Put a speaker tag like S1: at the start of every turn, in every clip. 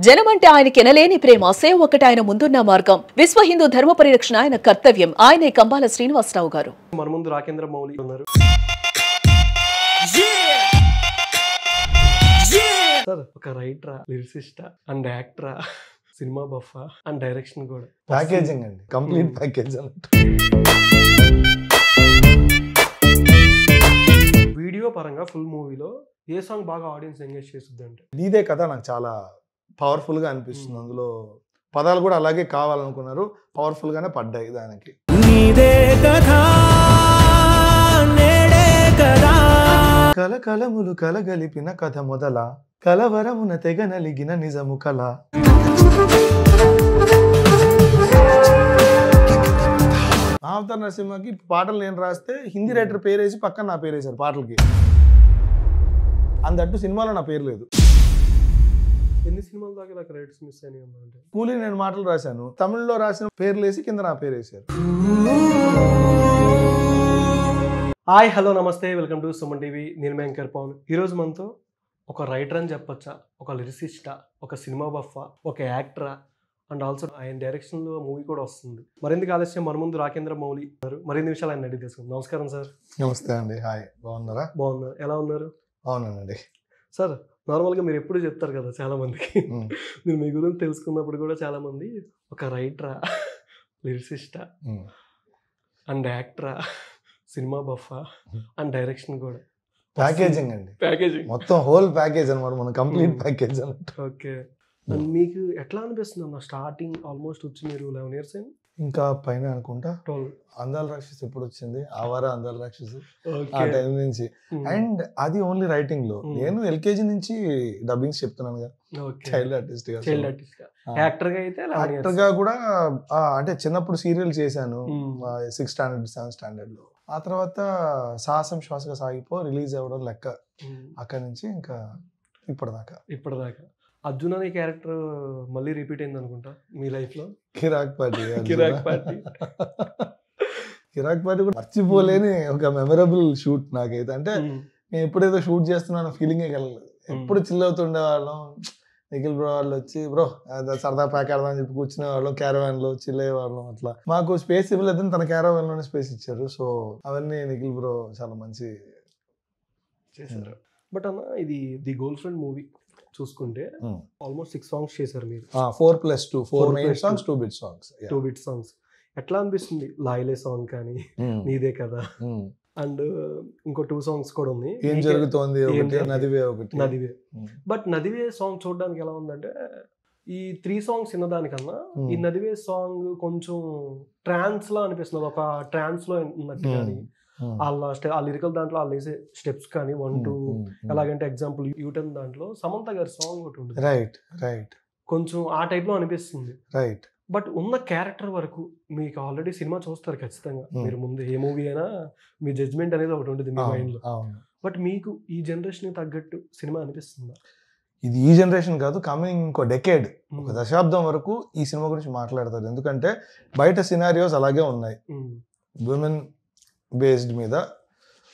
S1: జనమంటే ఆయనకి ఎనలేని ప్రేమ, సేవ ఒకటి ఆయన ముందున్న మార్గం. విశ్వ హిందూ ధర్మ పరిరక్షణ ఆయన కర్తవ్యం. ఆయనే కంబాల శ్రీనివాసరావు గారు.
S2: మన ముందు రాకేంద్ర మౌలి ఉన్నారు. సార్ ఒక రైటరా, లిరిసిస్టా అండ్ యాక్టరా, సినిమా బఫా అండ్ డైరెక్షన్ కూడా
S3: ప్యాకేజింగ్ అండి, కంప్లీట్ ప్యాకేజ్ అన్నట్టు.
S2: వీడియో పరంగా ఫుల్ మూవీలో ఏ సాంగ్ బాగా ఆడియన్స్ ఎంగేజ్ చేస్తుంది అంటే
S3: నీదే కదా నాకు చాలా పవర్ఫుల్ గా అనిపిస్తుంది. అందులో పదాలు కూడా అలాగే కావాలనుకున్నారు, పవర్ఫుల్ గానే పడ్డాయి దానికి.
S4: నీదే కథా నేడే కదా
S3: కలకలములు కలగలిపిన కథ మొదల కలవరమున తెగ నలిగిన నిజము కల. అవతార్ నరసింహకి పాటలు నేను రాస్తే హిందీ రైటర్ పేరేసి పక్కన నా పేరు వేశారు పాటలకి. అందట్టు సినిమాలో నా పేరు లేదు.
S2: ఎన్ని సినిమాల దాకా నాకు రైట్స్ మిస్ అయినాయి అంటే
S3: కూలీ నేను మాటలు రాశాను, తమిళ్లో రాసిన పేర్లు వేసి కింద నా పేరు వేశారు.
S2: హాయ్ హలో నమస్తే, వెల్కమ్ టు సుమన్ టీవీ. నేను యాంకర్ పవన్. ఈరోజు మనతో ఒక రైటర్ అని చెప్పొచ్చా, ఒక లిరిసిస్టా, ఒక సినిమా బఫా, ఒక యాక్టరా అండ్ ఆల్సో ఆయన డైరెక్షన్లో మూవీ కూడా వస్తుంది. మరింత ఆలస్యం మన ముందు రాకేంద్ర మౌలి ఉన్నారు. మరిన్ని విషయాలు ఆయన అడిగి తెలుసుకుందాం. నమస్కారం సార్.
S3: నమస్తే అండి. హాయ్, బాగున్నారా?
S2: బాగున్నారు. ఎలా ఉన్నారు?
S3: అవునండి
S2: సార్. నార్మల్గా మీరు ఎప్పుడు చెప్తారు కదా చాలా మందికి, మీరు మీ గురించి తెలుసుకున్నప్పుడు కూడా చాలా మంది ఒక రైటరా, లిరిసిస్టా అండ్ యాక్టరా, సినిమా బఫా అండ్ డైరెక్షన్ కూడా
S3: ప్యాకేజింగ్ అండి.
S2: ప్యాకేజింగ్
S3: మొత్తం హోల్ ప్యాకేజ్ అనమాట, మన కంప్లీట్ ప్యాకేజ్ అన్నట్టు.
S2: ఓకే. అండ్ మీకు ఎట్లా అనిపిస్తుంది అన్న స్టార్టింగ్ ఆల్మోస్ట్ వచ్చి మీరు 11 years అయింది?
S3: ఇంకా పైన అనుకుంటా.
S2: 12.
S3: అందాల రాక్షసు ఎప్పుడు వచ్చింది, ఆవారా అందాల రాక్షసు, ఆ టైం నుంచి. అండ్ అది ఓన్లీ రైటింగ్ లో. నేను ఎల్కేజీ నుంచి డబ్బింగ్స్ చెప్తున్నాను కదా, చైల్డ్ ఆర్టిస్ట్ గా.
S2: చైల్డ్ ఆర్టిస్ట్ గా, యాక్టర్ గా అయితే
S3: యాక్టర్ గా కూడా అంటే చిన్నప్పుడు సీరియల్ చేశాను 6th standard 7th standard లో. ఆ తర్వాత సాహసం శ్వాసగా సాగిపో రిలీజ్ అవ్వడం లెక్క. అక్కడి నుంచి ఇంకా ఇప్పటిదాకా
S2: అర్జున్ అనే క్యారెక్టర్ మళ్ళీ రిపీట్ అయింది అనుకుంటా మీ లైఫ్ లో.
S3: కిరాక్ పార్టీ
S2: కిరాక్ పార్టీ
S3: కిరాక్ పార్టీ కూడా మర్చిపోలేని ఒక మెమరబుల్ షూట్ నాకైతే. అంటే నేను ఎప్పుడైతే షూట్ చేస్తున్నానో ఫీలింగే కలగలేదు. ఎప్పుడు చిల్ అవుతుండే వాళ్ళం. నిఖిల్ బ్రో వాళ్ళు వచ్చి బ్రో సరదా ప్యాక్ ఆడదాం అని చెప్పి కూర్చునే వాళ్ళం, క్యారవాన్ లో చిల్ అయ్యేవాళ్ళం. అట్లా మాకు స్పేస్ ఇవ్వలేదని తన క్యారవాన్ లోనే స్పేస్ ఇచ్చారు. సో అవన్నీ నిఖిల్ బ్రో చాలా మంచి
S2: చేశారు. బట్ అన్న ఇది ది గర్ల్ ఫ్రెండ్ మూవీ చూసుకుంటే ఆల్మోస్ట్ 6 songs చేశారు మీరు.
S3: 4+2 4 main songs, 2 bit songs.
S2: 2 bit songs. ఎట్లా అనిపిస్తుంది? లాయిలే సాంగ్ కానీ, నీదే కదా, అండ్ ఇంకో 2 songs కూడా ఉంది,
S3: ఏం జరుగుతోంది నదివే ఒకటి.
S2: నదివే. బట్ నదివే సాంగ్ చూడడానికి ఎలా ఉందంటే ఈ 3 songs విన్నదానికన్నా ఈ నదివే సాంగ్ కొంచెం ట్రాన్స్ లా అనిపిస్తుంది. ఒక ట్రాన్స్ లో ఉన్నట్టు కానీ ఆ లిరికల్ దాంట్లో వాళ్ళు వేసే స్టెప్స్ కానీ 1 2 ఎలాగంటే ఎగ్జాంపుల్ యూటర్న్ దాంట్లో సమంత గారి సాంగ్ ఒకటి ఉంటుంది.
S3: రైట్
S2: కొంచెం ఆ టైప్ లో అనిపిస్తుంది.
S3: రైట్.
S2: బట్ ఉన్న క్యారెక్టర్ వరకు మీకు ఆల్రెడీ సినిమా చూస్తారు ఖచ్చితంగా. మీరు ముందు ఏ మూవీ అయినా మీ జడ్జ్మెంట్ అనేది ఒకటి ఉంటుంది మీ మైండ్ లో. బట్ మీకు ఈ జనరేషన్ తగ్గట్టు సినిమా అనిపిస్తుందా?
S3: ఇది ఈ జనరేషన్ కాదు, కమింగ్ ఇంకో డెకేడ్, ఒక దశాబ్దం వరకు ఈ సినిమా గురించి మాట్లాడతారు. ఎందుకంటే బయట సినారియోస్ అలాగే ఉన్నాయి. విమెన్ బేస్డ్ మీద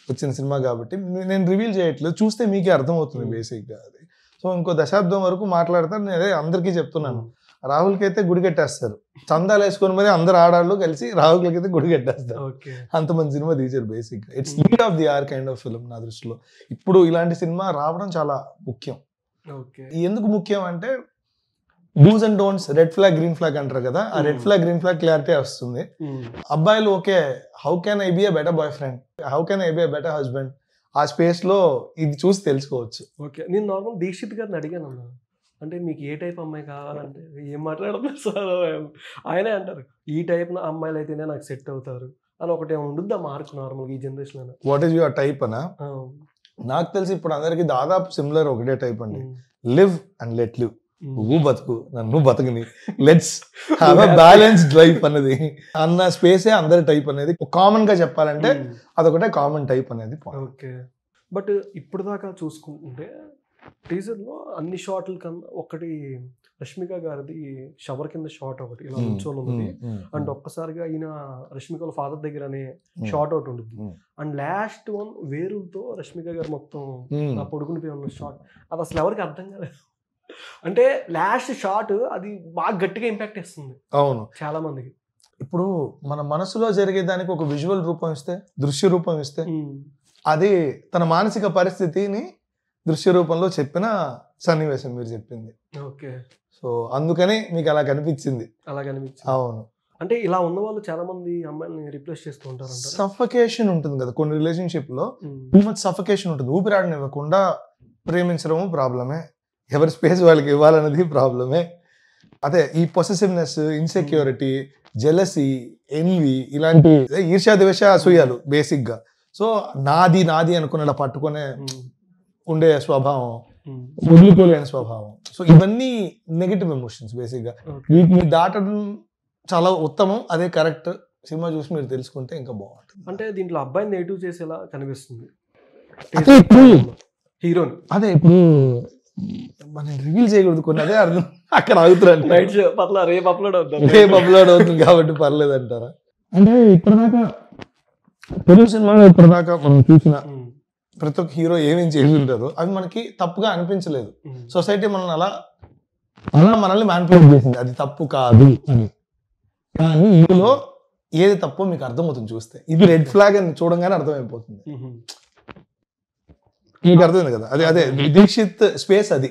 S3: వచ్చిన సినిమా కాబట్టి నేను రివీల్ చేయట్లేదు, చూస్తే మీకే అర్థమవుతుంది బేసిక్గా అది. సో ఇంకో దశాబ్దం వరకు మాట్లాడతారు. నేను అదే అందరికీ చెప్తున్నాను. రాహుల్కి అయితే గుడి కట్టేస్తారు, చందాలు వేసుకొని మరి అందరు ఆడాళ్ళు కలిసి రాహుల్కి అయితే గుడి కట్టేస్తారు. అంత మంది సినిమా తీశారు బేసిక్గా. It's lead of the our kind of film నా దృష్టిలో. ఇప్పుడు ఇలాంటి సినిమా రావడం చాలా ముఖ్యం. ఎందుకు ముఖ్యం అంటే dos and don'ts, red flag green flag అంటారు కదా, ఆ red flag green flag clarity వస్తుంది. అబ్బాయిలు okay, how can I be a better boyfriend, how can I be a better husband, ఆ స్పేస్ లో ఇది చూసి తెలుసుకోవచ్చు.
S2: ఓకే. నేను నార్మల్ దీక్షిత్ గారిని అడిగాను అన్న, అంటే మీకు ఏ టైప్ అమ్మాయి కావాలంటే ఏం మాట్లాడలేదు సార్, ఆయనే అంటారు ఈ టైప్ అమ్మాయిలు అయితేనే నాకు సెట్ అవుతారు అని ఒకటి ఉండుద్దా మార్క్ నార్మల్ ఈ generation.
S3: What is your type అనా? నాకు తెలిసి ఇప్పుడు అందరికి దాదాపు సిమిలర్ ఒకటే టైప్ అండి. Live and let live. నువ్వు బతుకు, నన్ను బతుకుని, let's have a balanced life అనేది అన్న స్పేసే అందరి టైప్ అనేది. కామన్ గా చెప్పాలంటే అదొకటే కామన్ టైప్ అనేది.
S2: ఓకే. బట్ ఇప్పుడు దాకా చూసుకుంటుంటే టీజర్ లో అన్ని షార్ట్ల కన్నా ఒకటి రష్మిక గారిది షవర్ కింద షార్ట్ ఒకటి ఇలా నిల్చొని ఉంది. అండ్ ఒక్కసారిగా ఈయన రష్మిక వాళ్ళ ఫాదర్ దగ్గర అనే షార్ట్ ఒకటి ఉంటుంది. అండ్ లాస్ట్ వన్ వేరుతో రష్మిక గారు మొత్తం పొడుగుని పోయి ఉన్న షార్ట్, అది అసలు ఎవరికి అర్థం కాలేదు. అంటే లాస్ట్ షాట్ అది బాగా గట్టిగా ఇంపాక్ట్ ఇస్తుంది
S3: అవును.
S2: చాలా మందికి.
S3: ఇప్పుడు మన మనసులో జరిగేదానికి ఒక విజువల్ రూపం ఇస్తే, దృశ్య రూపం ఇస్తే, అది తన మానసిక పరిస్థితిని దృశ్య రూపంలో చెప్పిన సన్నివేశం మీరు చెప్పింది.
S2: ఓకే.
S3: సో అందుకని మీకు అలా కనిపించింది.
S2: అలా కనిపించింది.
S3: అవును.
S2: అంటే ఇలా ఉన్న వాళ్ళు చాలా మంది అమ్మాయిని రిప్లేస్ చేస్తూ ఉంటారు.
S3: సఫకేషన్ ఉంటుంది కదా కొన్ని రిలేషన్షిప్ లో, టూ మచ్ సఫకేషన్ ఉంటుంది. ఊపిరాడనివ్వకుండా ప్రేమించడము ప్రాబ్లమే, ఎవరి స్పేస్ వాళ్ళకి ఇవ్వాలన్నది ప్రాబ్లమే. అదే ఈ పొసెసివ్నెస్, ఇన్సెక్యూరిటీ, జెలసీ, ఎన్వి, ఇలాంటి ఈర్ష్యా ద్వేష అసూయాలు బేసిక్ గా. సో నాది నాది అనుకునేలా పట్టుకునే ఉండే స్వభావం, వదులుకోలేని స్వభావం. సో ఇవన్నీ నెగిటివ్ ఎమోషన్స్ బేసిక్ గా. వీటిని దాటడం చాలా ఉత్తమం. అదే కరెక్ట్. సినిమా చూసి మీరు తెలుసుకుంటే ఇంకా బాగుంటుంది.
S2: అంటే దీంట్లో అబ్బాయిని నెగిటివ్ చేసేలా కనిపిస్తుంది హీరోని.
S3: అదే ఇప్పుడు మనం రివీల్ చేయకూడదు కొన్ని, అదే అర్థం అక్కడ ఆగుతున్నాను.
S2: నైట్ పట్ల రేపు అప్లోడ్ అవుతుంది,
S3: రేపు అప్లోడ్ అవుతుంది కాబట్టి పర్లేదు అంటారా? అంటే ఇప్పటిదాకా తెలుగు సినిమాలో ఇప్పటిదాకా మనం చూసిన ప్రతి ఒక్క హీరో ఏమేం చేసి ఉంటారో అవి మనకి తప్పుగా అనిపించలేదు. సొసైటీ మనల్ని అలా మనల్ని మ్యానిపులేట్ చేసింది, అది తప్పు కాదు అని. కానీ ఇందులో ఏది తప్పో మీకు అర్థమవుతుంది చూస్తే. ఇది రెడ్ ఫ్లాగ్ అని చూడంగానే అర్థమైపోతుంది. మీకు అర్థమైంది కదా? అదే అదే దీక్షిత్ స్పేస్ అది.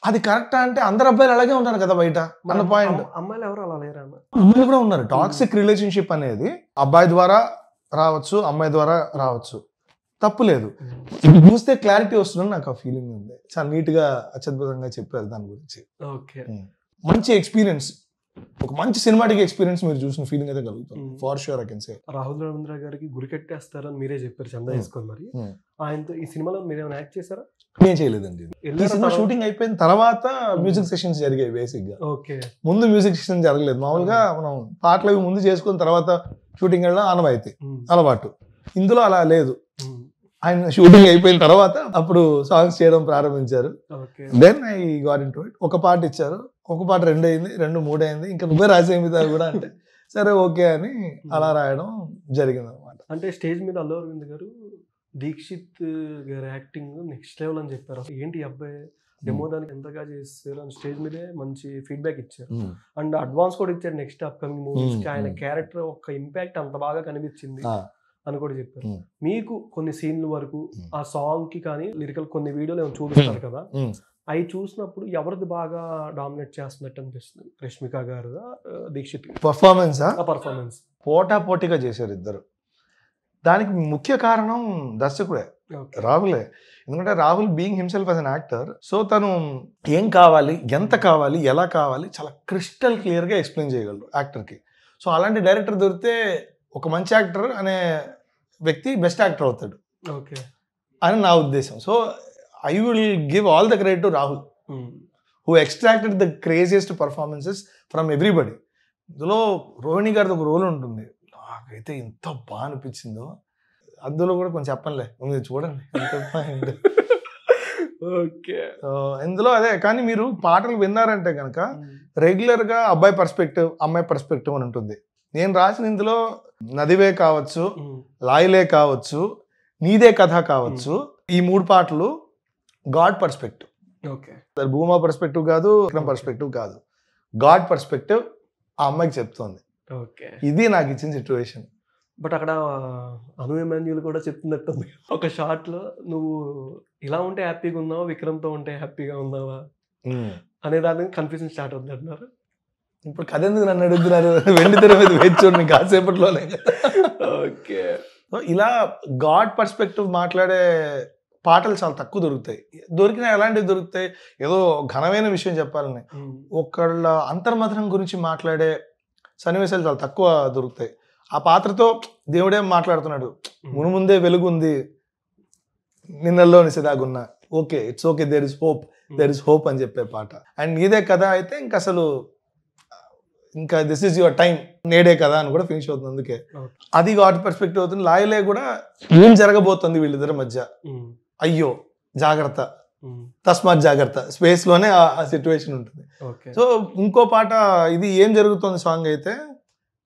S3: అది కరెక్టా అంటే అందరు అబ్బాయిలు అలాగే ఉన్నారు కదా బయట అన్న పాయింట్.
S2: అమ్మాయిలు ఎవరు అలా లేరు?
S3: అమ్మాయిలు కూడా ఉన్నారు. టాక్సిక్ రిలేషన్షిప్ అనేది అబ్బాయి ద్వారా రావచ్చు, అమ్మాయి ద్వారా రావచ్చు, తప్పు లేదు. ఇది చూస్తే క్లారిటీ వస్తుందని నాకు ఆ ఫీలింగ్ ఉంది. చాలా నీట్ గా అత్యద్భుతంగా చెప్పారు దాని గురించి. మంచి ఎక్స్పీరియన్స్, ఒక మంచి సినిమాటిక్ ఎక్స్పీరియన్స్ మీరు చూసిన ఫీలింగ్ అయితే కలుగుతుంది. For sure I can say.
S2: Rahul Ravindra గారికి గురి కట్టేస్తారని మీరే చెప్పారు చందా వేసుకొని. మరి ఆయనతో ఈ సినిమాలో మీరు ఏమైనా యాక్ట్ చేశారా?
S3: నేను చేయలేదండి. ఈ సినిమా షూటింగ్ అయిపోయిన తర్వాత మ్యూజిక్ సెషన్స్ జరిగాయి బేసిక్ గా.
S2: ఓకే. ముందు
S3: మ్యూజిక్ సెషన్ జరగలేదు. మామూలుగా మనం పాటలు అవి ముందు చేసుకున్న తర్వాత షూటింగ్ వెళ్ళడం ఆనవాయితీ, అలవాటు. ఇందులో అలా లేదు. ఆయన షూటింగ్ అయిపోయిన తర్వాత అప్పుడు సాంగ్స్ చేయడం ప్రారంభించారు. Then I got into it. ఒక పాట ఇచ్చారు, ఒక పాట 2 అయింది, 2 3 అయింది, ఇంకా నువ్వే రాసేమిదా కూడా అంటే సరే ఓకే అని అలా రాయడం జరిగింది అనమాట.
S2: అంటే స్టేజ్ మీద అల్లు అరవింద్ గారు దీక్షిత్ గారి యాక్టింగ్ నెక్స్ట్ లెవెల్ అని చెప్పారు. ఏంటి అబ్బాయి డెమో దానికి ఎంతగా చేస్తారు అని స్టేజ్ మీదే మంచి ఫీడ్బ్యాక్ ఇచ్చారు. అండ్ అడ్వాన్స్ కూడా ఇచ్చారు నెక్స్ట్ అప్కమింగ్ మూవీస్ కి. ఆయన క్యారెక్టర్ ఒక ఇంపాక్ట్ అంత బాగా కనిపించింది అని కూడా చెప్పారు. మీకు కొన్ని సీన్ల వరకు ఆ సాంగ్ కి కానీ లిరికల్ కొన్ని వీడియోలు ఏమైనా చూపిస్తారు కదా, అవి చూసినప్పుడు ఎవరిది బాగా డామినేట్ చేస్తున్నట్టు అనిపిస్తుంది? రష్మిక గారు, దీక్షిత్ పర్ఫార్మెన్స్
S3: పోటా పోటీగా చేశారు ఇద్దరు. దానికి ముఖ్య కారణం దర్శకుడే, రాహులే. ఎందుకంటే Rahul being himself as an actor, so తను ఏం కావాలి, ఎంత కావాలి, ఎలా కావాలి చాలా క్రిస్టల్ క్లియర్గా ఎక్స్ప్లెయిన్ చేయగలరు యాక్టర్కి. సో అలాంటి డైరెక్టర్ దొరికితే ఒక మంచి యాక్టర్ అనే వ్యక్తి బెస్ట్ యాక్టర్ అవుతాడు అని నా ఉద్దేశం. So I will give all the credit to Rahul, who extracted the craziest performances from everybody. ఇందులో రోహిణి గారిది ఒక రోల్ ఉంటుంది, నాకైతే ఎంత బాగా అనిపించిందో. అందులో కూడా కొంచెం చెప్పనులే, మీరు చూడండి.
S2: ఓకే.
S3: ఇందులో అదే. కానీ మీరు పాటలు విన్నారంటే కనుక రెగ్యులర్గా అబ్బాయి పర్స్పెక్టివ్, అమ్మాయి పర్స్పెక్టివ్ అని ఉంటుంది. నేను రాసిన ఇందులో నదివే కావచ్చు, లాయిలే కావచ్చు, నీదే కథ కావచ్చు, ఈ 3 పాటలు గాడ్ పర్స్పెక్టివ్. భూమా పర్స్పెక్టివ్ కాదు, విక్రమ్ పర్స్పెక్టివ్ కాదు, గాడ్ పర్స్పెక్టివ్ ఆ అమ్మాయికి చెప్తోంది. ఇది నాకు ఇచ్చిన సిచ్యువేషన్.
S2: బట్ అక్కడ అను ఎమాన్యుల్ కూడా చెప్తున్నట్టుంది ఒక షాట్ లో, నువ్వు ఇలా ఉంటే హ్యాపీగా ఉన్నావా, విక్రమ్తో ఉంటే హ్యాపీగా ఉన్నావా అనే దానికి కన్ఫ్యూజన్ స్టార్ట్ అవుతుంది అంటున్నారు.
S3: ఇప్పుడు కథ ఎందుకు నన్ను అడుగుతున్నారు? వెండి తెర మీద వేచూడండి కాసేపట్లోనే.
S2: ఓకే.
S3: ఇలా గాడ్ పర్స్పెక్టివ్ మాట్లాడే పాటలు చాలా తక్కువ దొరుకుతాయి. దొరికినా ఎలాంటివి దొరుకుతాయి? ఏదో ఘనమైన విషయం చెప్పాలని, ఒకళ్ళ అంతర్మథనం గురించి మాట్లాడే సన్నివేశాలు చాలా తక్కువ దొరుకుతాయి. ఆ పాత్రతో దేవుడేం మాట్లాడుతున్నాడు, మునుముందే వెలుగుంది నిన్నల్లో నిసిదాగున్నా, okay it's okay, there is hope అని చెప్పే పాట. అండ్ ఇదే కథ అయితే ఇంకా అసలు ఇంకా దిస్ ఈజ్ యువర్ టైం, నేడే కదా అని కూడా ఫినిష్ అవుతుంది. అందుకే అది గాడ్ పర్స్పెక్టివ్ అవుతుంది. లాయలే కూడా ఏం జరగబోతుంది వీళ్ళిద్దరి మధ్య, అయ్యో జాగ్రత్త, తస్మాత్ జాగ్రత్త, స్పేస్ లోనే ఆ సిచ్యువేషన్ ఉంటుంది. సో ఇంకో పాట ఇది ఏం జరుగుతుంది సాంగ్ అయితే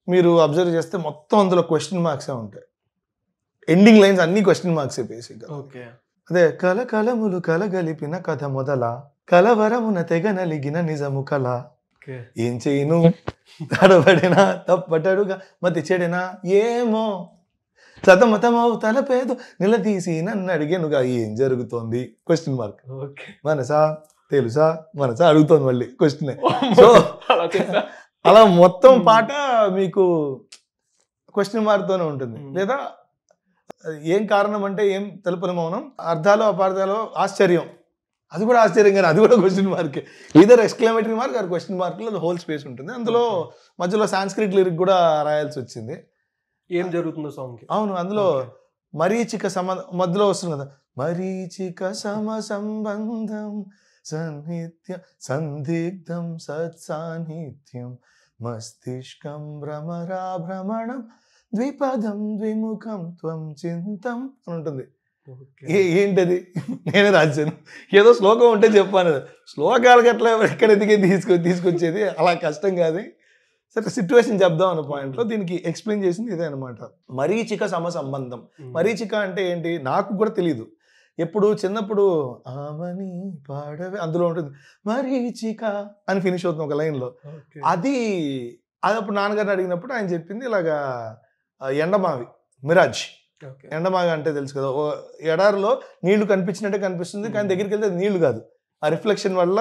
S3: మీరు అబ్జర్వ్ చేస్తే మొత్తం అందులో క్వశ్చన్ మార్క్సే ఉంటాయి. ఎండింగ్ లైన్స్ అన్ని క్వశ్చన్ మార్క్సే బేసిక్గా. అదే కలకలములు కలగలిపిన కథ మొదల కలవరమున తెగ నలిగిన నిజము కల
S2: ఓకే.
S3: ఏం చేయను తడబడినా తప్పటడుగా మతి చెడినా ఏమో సతమతమవు తలపేదు నిలదీసి నన్ను అడిగేనుగా ఏం జరుగుతోంది క్వశ్చన్ మార్క్.
S2: ఓకే.
S3: మనసా తెలుసా మనసా అడుగుతోంది మళ్ళీ క్వశ్చన్. సో
S2: అలా చెప్పా.
S3: అలా మొత్తం పాట మీకు క్వశ్చన్ మార్క్తోనే ఉంటుంది. లేదా ఏం కారణం అంటే ఏం తెలుపని మౌనం, అర్థాలు అపార్థాలు ఆశ్చర్యం, అది కూడా ఆశ్చర్యం కానీ అది కూడా క్వశ్చన్ మార్కే. Either exclamatory mark or question మార్క్లో హోల్ స్పేస్ ఉంటుంది. అందులో మధ్యలో సాంస్క్రిట్ లిరిక్ కూడా రాయాల్సి వచ్చింది.
S2: ఏం జరుగుతుందో సాంగ్?
S3: అవును, అందులో మరీచిక మధ్యలో వస్తుంది కదా, మరీచిక సమ సంబంధం సన్నిత్యం సందిగ్ధం సత్సాన్నిత్యం మస్తిష్కం భ్రమరా భ్రమణం ద్విపదం ద్విముఖం త్వం చింతం అని ఉంటుంది. ఏంటది? నేనే రాశాను. ఏదో శ్లోకం ఉంటే చెప్పాను. శ్లోకాలకి అట్లా ఎక్కడ ఎదిగే తీసుకొచ్చేది అలా కష్టం కాదు. సరే సిచ్యువేషన్ చెప్దాం అన్న పాయింట్లో దీనికి ఎక్స్ప్లెయిన్ చేసింది ఇదే అనమాట. మరీచిక సమ సంబంధం. మరీచిక అంటే ఏంటి నాకు కూడా తెలియదు. ఎప్పుడు చిన్నప్పుడు ఆమని పాడవే అందులో ఉంటుంది మరీచిక అని ఫినిష్ అవుతుంది ఒక లైన్లో. అది అప్పుడు నాన్నగారిని అడిగినప్పుడు ఆయన చెప్పింది ఇలాగా ఎండమావి మిరాజ్. ఎండమావి అంటే తెలుసు కదా, ఎడారిలో నీళ్లు కనిపించినట్టే కనిపిస్తుంది కానీ దగ్గరికి వెళ్తే నీళ్లు కాదు, ఆ రిఫ్లెక్షన్ వల్ల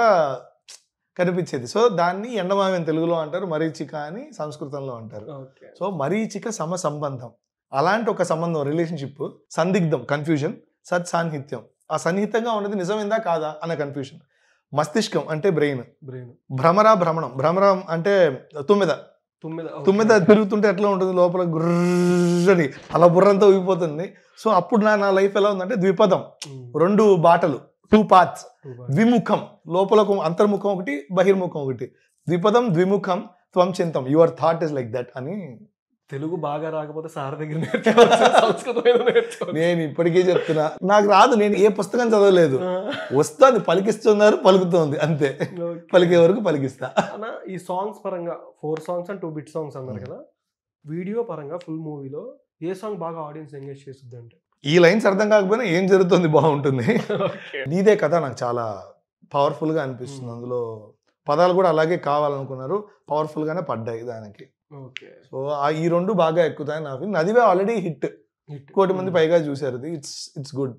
S3: కనిపించేది. సో దాన్ని ఎండమావి అని తెలుగులో అంటారు, మరీచిక అని సంస్కృతంలో అంటారు. సో మరీచిక సమ సంబంధం, అలాంటి ఒక సంబంధం రిలేషన్షిప్. సందిగ్ధం కన్ఫ్యూజన్, సత్ సాన్నిహిత్యం ఆ సన్నిహితంగా ఉన్నది నిజమైందా కాదా అన్న కన్ఫ్యూషన్. మస్తిష్కం అంటే బ్రెయిన్. భ్రమరా భ్రమణం, భ్రమరం అంటే తుమ్మెద తిరుగుతుంటే ఎట్లా ఉంటుంది లోపల గుర్రని అలా బుర్రంతా ఊగిపోతుంది. సో అప్పుడు నా లైఫ్ ఎలా ఉందంటే ద్విపదం, రెండు బాటలు, 2 paths. ద్విముఖం, లోపల అంతర్ముఖం ఒకటి బహిర్ముఖం ఒకటి. ద్విపదం ద్విముఖం త్వం Chintam, your thought is like that అని.
S2: తెలుగు బాగా రాకపోతే సార్ దగ్గర నేర్చుకోవచ్చు.
S3: నేను ఇప్పటికీ చెప్తున్నా, నాకు రాదు, నేను ఏ పుస్తకం చదవలేదు. వస్తుంది, పలికిస్తున్నారు, పలుకుతోంది అంతే. పలికే వరకు పలికిస్తా.
S2: ఈ సాంగ్స్ పరంగా 4 songs and 2 bit songs అన్నారు కదా, వీడియో పరంగా ఫుల్ మూవీలో ఏ సాంగ్ బాగా ఆడియన్స్ ఎంగేజ్ చేస్తుంది అంటే?
S3: ఈ లైన్స్ అర్థం కాకపోయినా ఏం జరుగుతుంది బాగుంటుంది. నీదే కథ నాకు చాలా పవర్ఫుల్ గా అనిపిస్తుంది. అందులో పదాలు కూడా అలాగే కావాలనుకున్నారు, పవర్ఫుల్ గానే పడ్డాయి దానికి. సో ఈ 2 బాగా ఎక్కుతాయి నాకు. నదివే ఆల్రెడీ హిట్, 1 కోటి మంది పైగా చూసారు. It's good.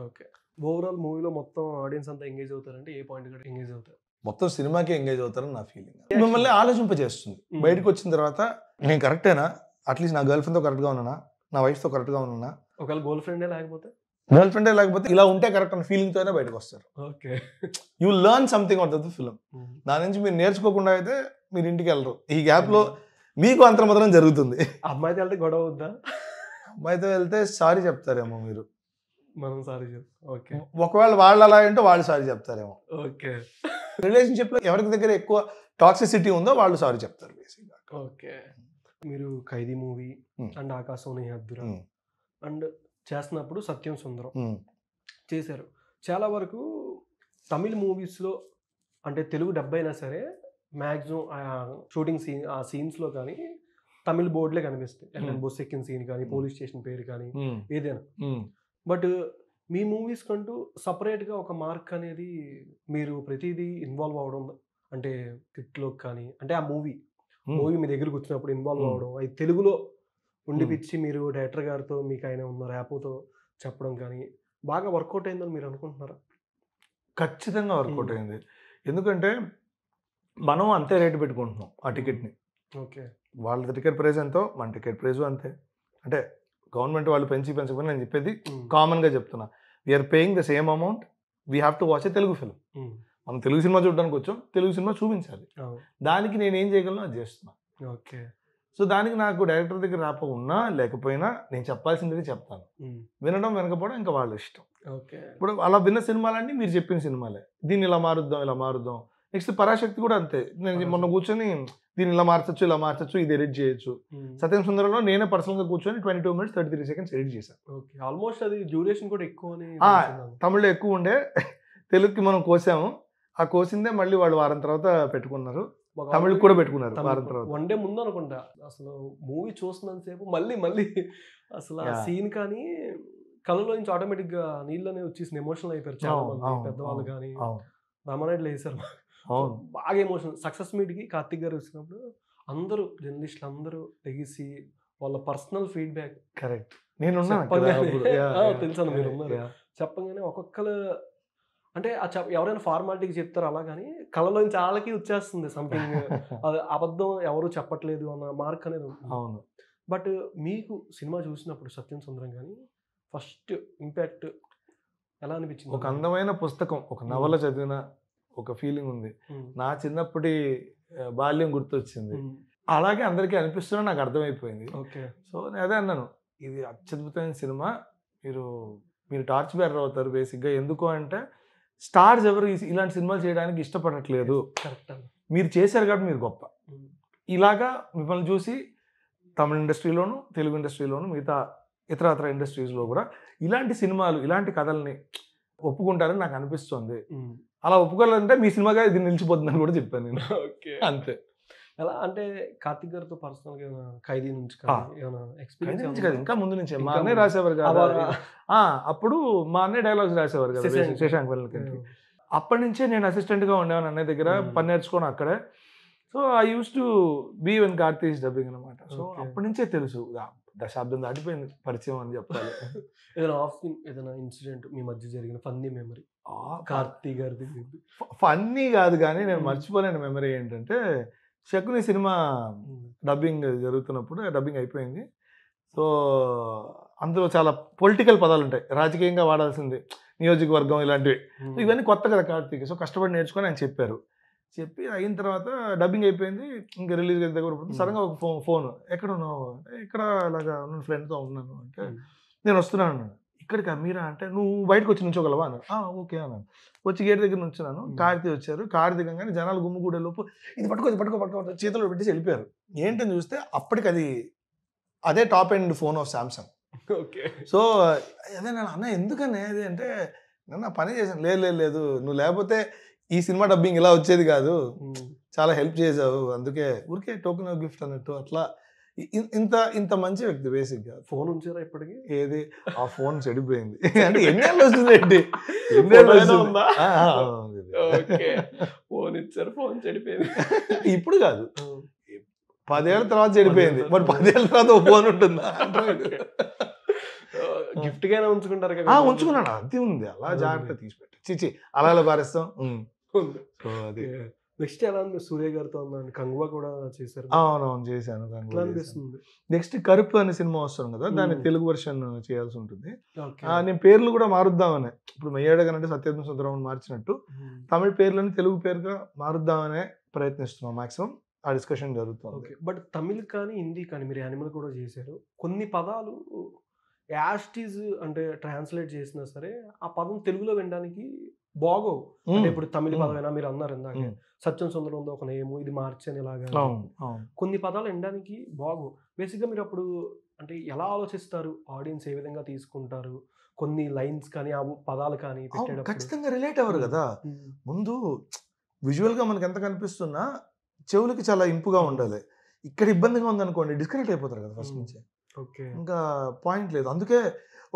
S2: ఓకే. ఓవరాల్ మూవీలో మొత్తం ఆడియన్స్ అంతా ఎంగేజ్ అవుతారంటే ఏ పాయింట్ కూడా ఎంగేజ్ అవుతారు?
S3: మొత్తం సినిమాకి ఎంగేజ్ అవుతారని నా ఫీలింగ్. మిమ్మల్ని ఆలోచింపజేస్తుంది. బయటకు వచ్చిన తర్వాత నేను కరెక్టేనా, అట్లీస్ట్ నా గర్ల్ ఫ్రెండ్తో కరెక్ట్గా ఉన్నానా, నా వైఫ్తో కరెక్ట్గా ఉన్నానా,
S2: ఒకవేళ గర్ల్ ఫ్రెండే లేకపోతే ఇలా ఉంటే కరెక్ట్ అన్న ఫీలింగ్తోనే బయటకు వస్తారు. Okay. You learn something out of the film. దాని నుంచి మీరు నేర్చుకోకుండా అయితే మీరు ఇంటికి వెళ్ళరు. ఈ గ్యాప్ లో మీకు అంతర్మతనం జరుగుతుంది. అమ్మాయితో వెళ్తే గొడవ అవుద్దా?
S3: అమ్మాయితో వెళ్తే సారీ చెప్తారేమో మీరు,
S2: మనం సారీ చెప్తాం. ఓకే.
S3: ఒకవేళ వాళ్ళు అలా అంటే వాళ్ళు సారీ చెప్తారేమో.
S2: ఓకే.
S3: రిలేషన్షిప్ లో ఎవరికి దగ్గర ఎక్కువ టాక్సిసిటీ ఉందో వాళ్ళు సారీ చెప్తారు బేసిక్గా.
S2: ఓకే. మీరు ఖైదీ మూవీ అండ్ ఆకాశం నీ హద్దురా అండ్ చేస్తున్నప్పుడు సత్యం సుందరం చేశారు. చాలా వరకు తమిళ్ మూవీస్లో అంటే తెలుగు డబ్ అయినా సరే మ్యాక్సిమం షూటింగ్ ఆ సీన్స్లో కానీ తమిళ్ బోర్డులే కనిపిస్తాయి. బస్సు ఎక్కిన సీన్ కానీ, పోలీస్ స్టేషన్ పేరు కానీ, ఏదైనా. బట్ మీ మూవీస్ కంటూ సపరేట్గా ఒక మార్క్ అనేది మీరు ప్రతిదీ ఇన్వాల్వ్ అవ్వడం, అంటే కిట్లో కానీ, అంటే ఆ మూవీ మీ దగ్గరకు వచ్చినప్పుడు ఇన్వాల్వ్ అవ్వడం, అది తెలుగులో ఉండిపిచ్చి మీరు డైరెక్టర్ గారితో మీకు ఆయన ఉన్న ర్యాపోతో చెప్పడం కానీ బాగా వర్కౌట్ అయిందని మీరు అనుకుంటున్నారా?
S3: ఖచ్చితంగా వర్కౌట్ అయింది. ఎందుకంటే మనం అంతే రేటు పెట్టుకుంటున్నాం ఆ టికెట్ని.
S2: ఓకే.
S3: వాళ్ళ టికెట్ ప్రైస్ ఎంతో మన టికెట్ ప్రైస్ అంతే. అంటే గవర్నమెంట్ వాళ్ళు పెంచుకొని నేను చెప్పేది కామన్గా చెప్తున్నా, we are paying the same amount, we have to watch a Telugu film. మనం తెలుగు సినిమా చూడడానికి వచ్చాం, తెలుగు సినిమా చూపించాలి. దానికి నేను ఏం చేయగలను అది చేస్తున్నా.
S2: ఓకే.
S3: సో దానికి నాకు డైరెక్టర్ దగ్గర రాప ఉన్నా లేకపోయినా నేను చెప్పాల్సింది చెప్తాను. వినడం వినకపోవడం ఇంకా వాళ్ళ ఇష్టం.
S2: ఓకే.
S3: ఇప్పుడు అలా విన్న సినిమాలన్నీ మీరు చెప్పిన సినిమాలే. దీన్ని ఇలా మారుద్దాం. నెక్స్ట్ పరాశక్తి కూడా అంతే. నేను మొన్న కూర్చొని దీన్ని ఇలా మార్చచ్చు, ఇది ఎడిట్ చేయొచ్చు. సత్యం సుందరంలో నేనే పర్సనల్గా కూర్చొని 22 minutes 33 seconds ఎడిట్ చేశాను.
S2: ఓకే. ఆల్మోస్ట్ అది డ్యూరేషన్ కూడా ఎక్కువ.
S3: తమిళ్లో ఎక్కువ ఉండే, తెలుగుకి మనం కోసాము. ఆ కోసిందే మళ్ళీ వాళ్ళు వారం తర్వాత పెట్టుకున్నారు, తమిళ్ కూడా పెట్టుకున్నారు వారం తర్వాత.
S2: 1 day ముందు అనుకుంటా. అసలు మూవీ చూస్తున్నంత సేపు మళ్ళీ అసలు ఆ సీన్ కానీ కళ్ళలో నుంచి ఆటోమేటిక్ గా నీళ్ళు అనేవి వచ్చేసిన ఎమోషనల్ అయిపోయారు చాలా మంది పెద్దవాళ్ళు కానీ రామానాయుడులో వేసారు బాగా ఎమోషనల్. సక్సెస్ మీట్ కి కార్తిక్ గారు వచ్చినప్పుడు అందరూ జర్నలిస్టులు అందరూ తెగిసి వాళ్ళ పర్సనల్ ఫీడ్బ్యాక్
S3: కరెక్ట్ నేను
S2: తెలుసు మీరు ఉన్నారు చెప్పగానే ఒక్కొక్కరు అంటే ఎవరైనా ఫార్మాలిటీకి చెప్తారు అలా కానీ కళ్ళలోంచి వాళ్ళకి వచ్చేస్తుంది సంథింగ్ అబద్ధం ఎవరు చెప్పట్లేదు అన్న మార్క్ అనేది ఉంటుంది. బట్ మీకు సినిమా చూసినప్పుడు సత్యం సుందరం కానీ ఫస్ట్ ఇంపాక్ట్ ఎలా అనిపించింది?
S3: ఒక అందమైన పుస్తకం, ఒక నవల చదివిన ఒక ఫీలింగ్ ఉంది. నా చిన్నప్పటి బాల్యం గుర్తొచ్చింది. అలాగే అందరికీ అనిపిస్తున్నా నాకు అర్థమైపోయింది. సో నేను అదే అన్నాను, ఇది అత్యద్భుతమైన సినిమా, మీరు టార్చ్ బేరర్ అవుతారు బేసిక్గా. ఎందుకు అంటే స్టార్స్ ఎవరు ఇలాంటి సినిమాలు చేయడానికి ఇష్టపడట్లేదు, మీరు చేశారు కాబట్టి మీరు గొప్ప. ఇలాగా మిమ్మల్ని చూసి తమిళ ఇండస్ట్రీలోను, తెలుగు ఇండస్ట్రీలోను, మిగతా ఇతర ఇండస్ట్రీస్లో కూడా ఇలాంటి సినిమాలు, ఇలాంటి కథల్ని ఒప్పుకుంటారని నాకు అనిపిస్తుంది. అలా ఒప్పుకోవాలంటే మీ సినిమాగా ఇది నిలిచిపోతుందని కూడా చెప్పాను నేను. అంతే.
S2: ఎలా అంటే కార్తిక్ గారితో పర్సనల్ గా ఖైదీ నుంచి ఎక్స్పీరియన్స్
S3: కదా, ఇంకా ముందు నుంచి మా అన్నయ్య రాసేవారు కదా. అప్పుడు మా అన్నయ్య డైలాగ్స్ రాసేవారు కదా శశాంక్ వెళ్ళకి. అప్పటి నుంచే నేను అసిస్టెంట్ గా ఉండేవాను అన్నయ్య దగ్గర, పని నేర్చుకోను అక్కడే. So I use to be when Karthik dubbing అనమాట. సో అప్పటి నుంచే తెలుసు, దశాబ్దం దాటిపోయింది పరిచయం అని చెప్పాలి.
S2: ఏదైనా ఇన్సిడెంట్ మీ మధ్య జరిగిన ఫన్నీ మెమరీ కార్తీక్ గారి?
S3: ఫన్నీ కాదు కానీ నేను మర్చిపోలేని మెమరీ ఏంటంటే, శకుని సినిమా డబ్బింగ్ జరుగుతున్నప్పుడు, డబ్బింగ్ అయిపోయింది. సో అందులో చాలా పొలిటికల్ పదాలు ఉంటాయి, రాజకీయంగా వాడాల్సింది, నియోజకవర్గం ఇలాంటివి. ఇవన్నీ కొత్త కదా కార్తీక్. సో కష్టపడి నేర్చుకొని ఆయన చెప్పారు. చెప్పి అయిన తర్వాత డబ్బింగ్ అయిపోయింది, ఇంకా రిలీజ్ దగ్గర సడన్గా ఒక ఫోన్, ఎక్కడ ఉన్నావు? ఇక్కడ అలాగా ఉన్న ఫ్రెండ్తో ఉన్నాను అంటే, నేను వస్తున్నాను అన్నాను. ఇక్కడికి మీరా అంటే, నువ్వు బయటకు వచ్చి నుంచోగలవా అన్నాను. ఓకే అన్నాను. వచ్చి గేట్ దగ్గర నుంచున్నాను. కార్తీ వచ్చారు. కారు దిగంగానే జనాలు గుమ్ముగూడే లోపు ఇది పట్టుకో చేతిలో పెట్టేసి వెళ్ళిపోయారు. ఏంటని చూస్తే అప్పటికి అదే top end phone off Samsung.
S2: Okay.
S3: So అదే నేను అన్న ఎందుకని అది అంటే, నన్ను పని చేశాను. లేదు నువ్వు లేకపోతే ఈ సినిమా డబ్బింగ్ ఇలా వచ్చేది కాదు, చాలా హెల్ప్ చేసావు, అందుకే ఊరికే టోకెన్ ఆఫ్ గిఫ్ట్ అన్నట్టు. అట్లా ఇంత మంచి వ్యక్తి బేసిక్గా.
S2: ఫోన్ ఉంచారా ఇప్పటికి?
S3: ఏది ఆ ఫోన్ చెడిపోయింది అంటే ఎన్నేళ్ళు వస్తుంది ఏంటి,
S2: ఫోన్ ఇచ్చారు, ఫోన్ చెడిపోయింది.
S3: ఇప్పుడు కాదు, 10 ఏళ్ళ తర్వాత చెడిపోయింది. మరి 10 ఏళ్ళ తర్వాత ఒక ఫోన్ ఉంటుందా?
S2: గిఫ్ట్ గానే ఉంచుకుంటారు కదా.
S3: ఉంచుకున్నాను, అది ఉంది, అలా జాగ్రత్త తీసి పెట్టి చిచి అలా పారేస్తాం. సో అది
S2: నెక్స్ట్ ఎలా ఉంది? సూర్య గారితో ఉన్నాను, కంగువా కూడా చేశారు.
S3: అవునవును చేశాను. నెక్స్ట్ కరుపు అనే సినిమా వస్తుంది కదా, దాన్ని తెలుగు వర్షన్ చేయాల్సి ఉంటుంది. నేను పేర్లు కూడా మారుద్దామనే, ఇప్పుడు మెయ్యాడగానంటే సత్యం సుందరం మార్చినట్టు తమిళ పేర్లను తెలుగు పేరుగా మారుద్దామనే ప్రయత్నిస్తున్నాం. మాక్సిమం ఆ డిస్కషన్ జరుగుతుంది.
S2: బట్ తమిళ్ కానీ హిందీ కానీ మీరు యానిమల్ కూడా చేశారు. కొన్ని పదాలు యాస్టీజ్ అంటే ట్రాన్స్లేట్ చేసినా సరే ఆ పదం తెలుగులో వినడానికి బాగోవు. అంటే ఇప్పుడు తమిళ పదమైనా మీరు అన్నారు ఇందాక సత్యం సుందరం ఉంది ఒక నేము, ఇది మార్చని ఇలాగా కొన్ని పదాలు వినడానికి బాగోవు. బేసిక్గా మీరు అప్పుడు అంటే ఎలా ఆలోచిస్తారు, ఆడియన్స్ ఏ విధంగా తీసుకుంటారు, కొన్ని లైన్స్ కానీ ఆ పదాలు కానీ
S3: ఖచ్చితంగా రిలేట్ అవ్వరు కదా. ముందు విజువల్ గా మనకి ఎంత కనిపిస్తున్నా చెవులకి చాలా ఇంపుగా ఉండాలి. ఇక్కడ ఇబ్బందిగా ఉందనుకోండి డిస్కనెక్ట్ అయిపోతారు కదా ఫస్ట్ నుంచి. ఇంకా పాయింట్ లేదు. అందుకే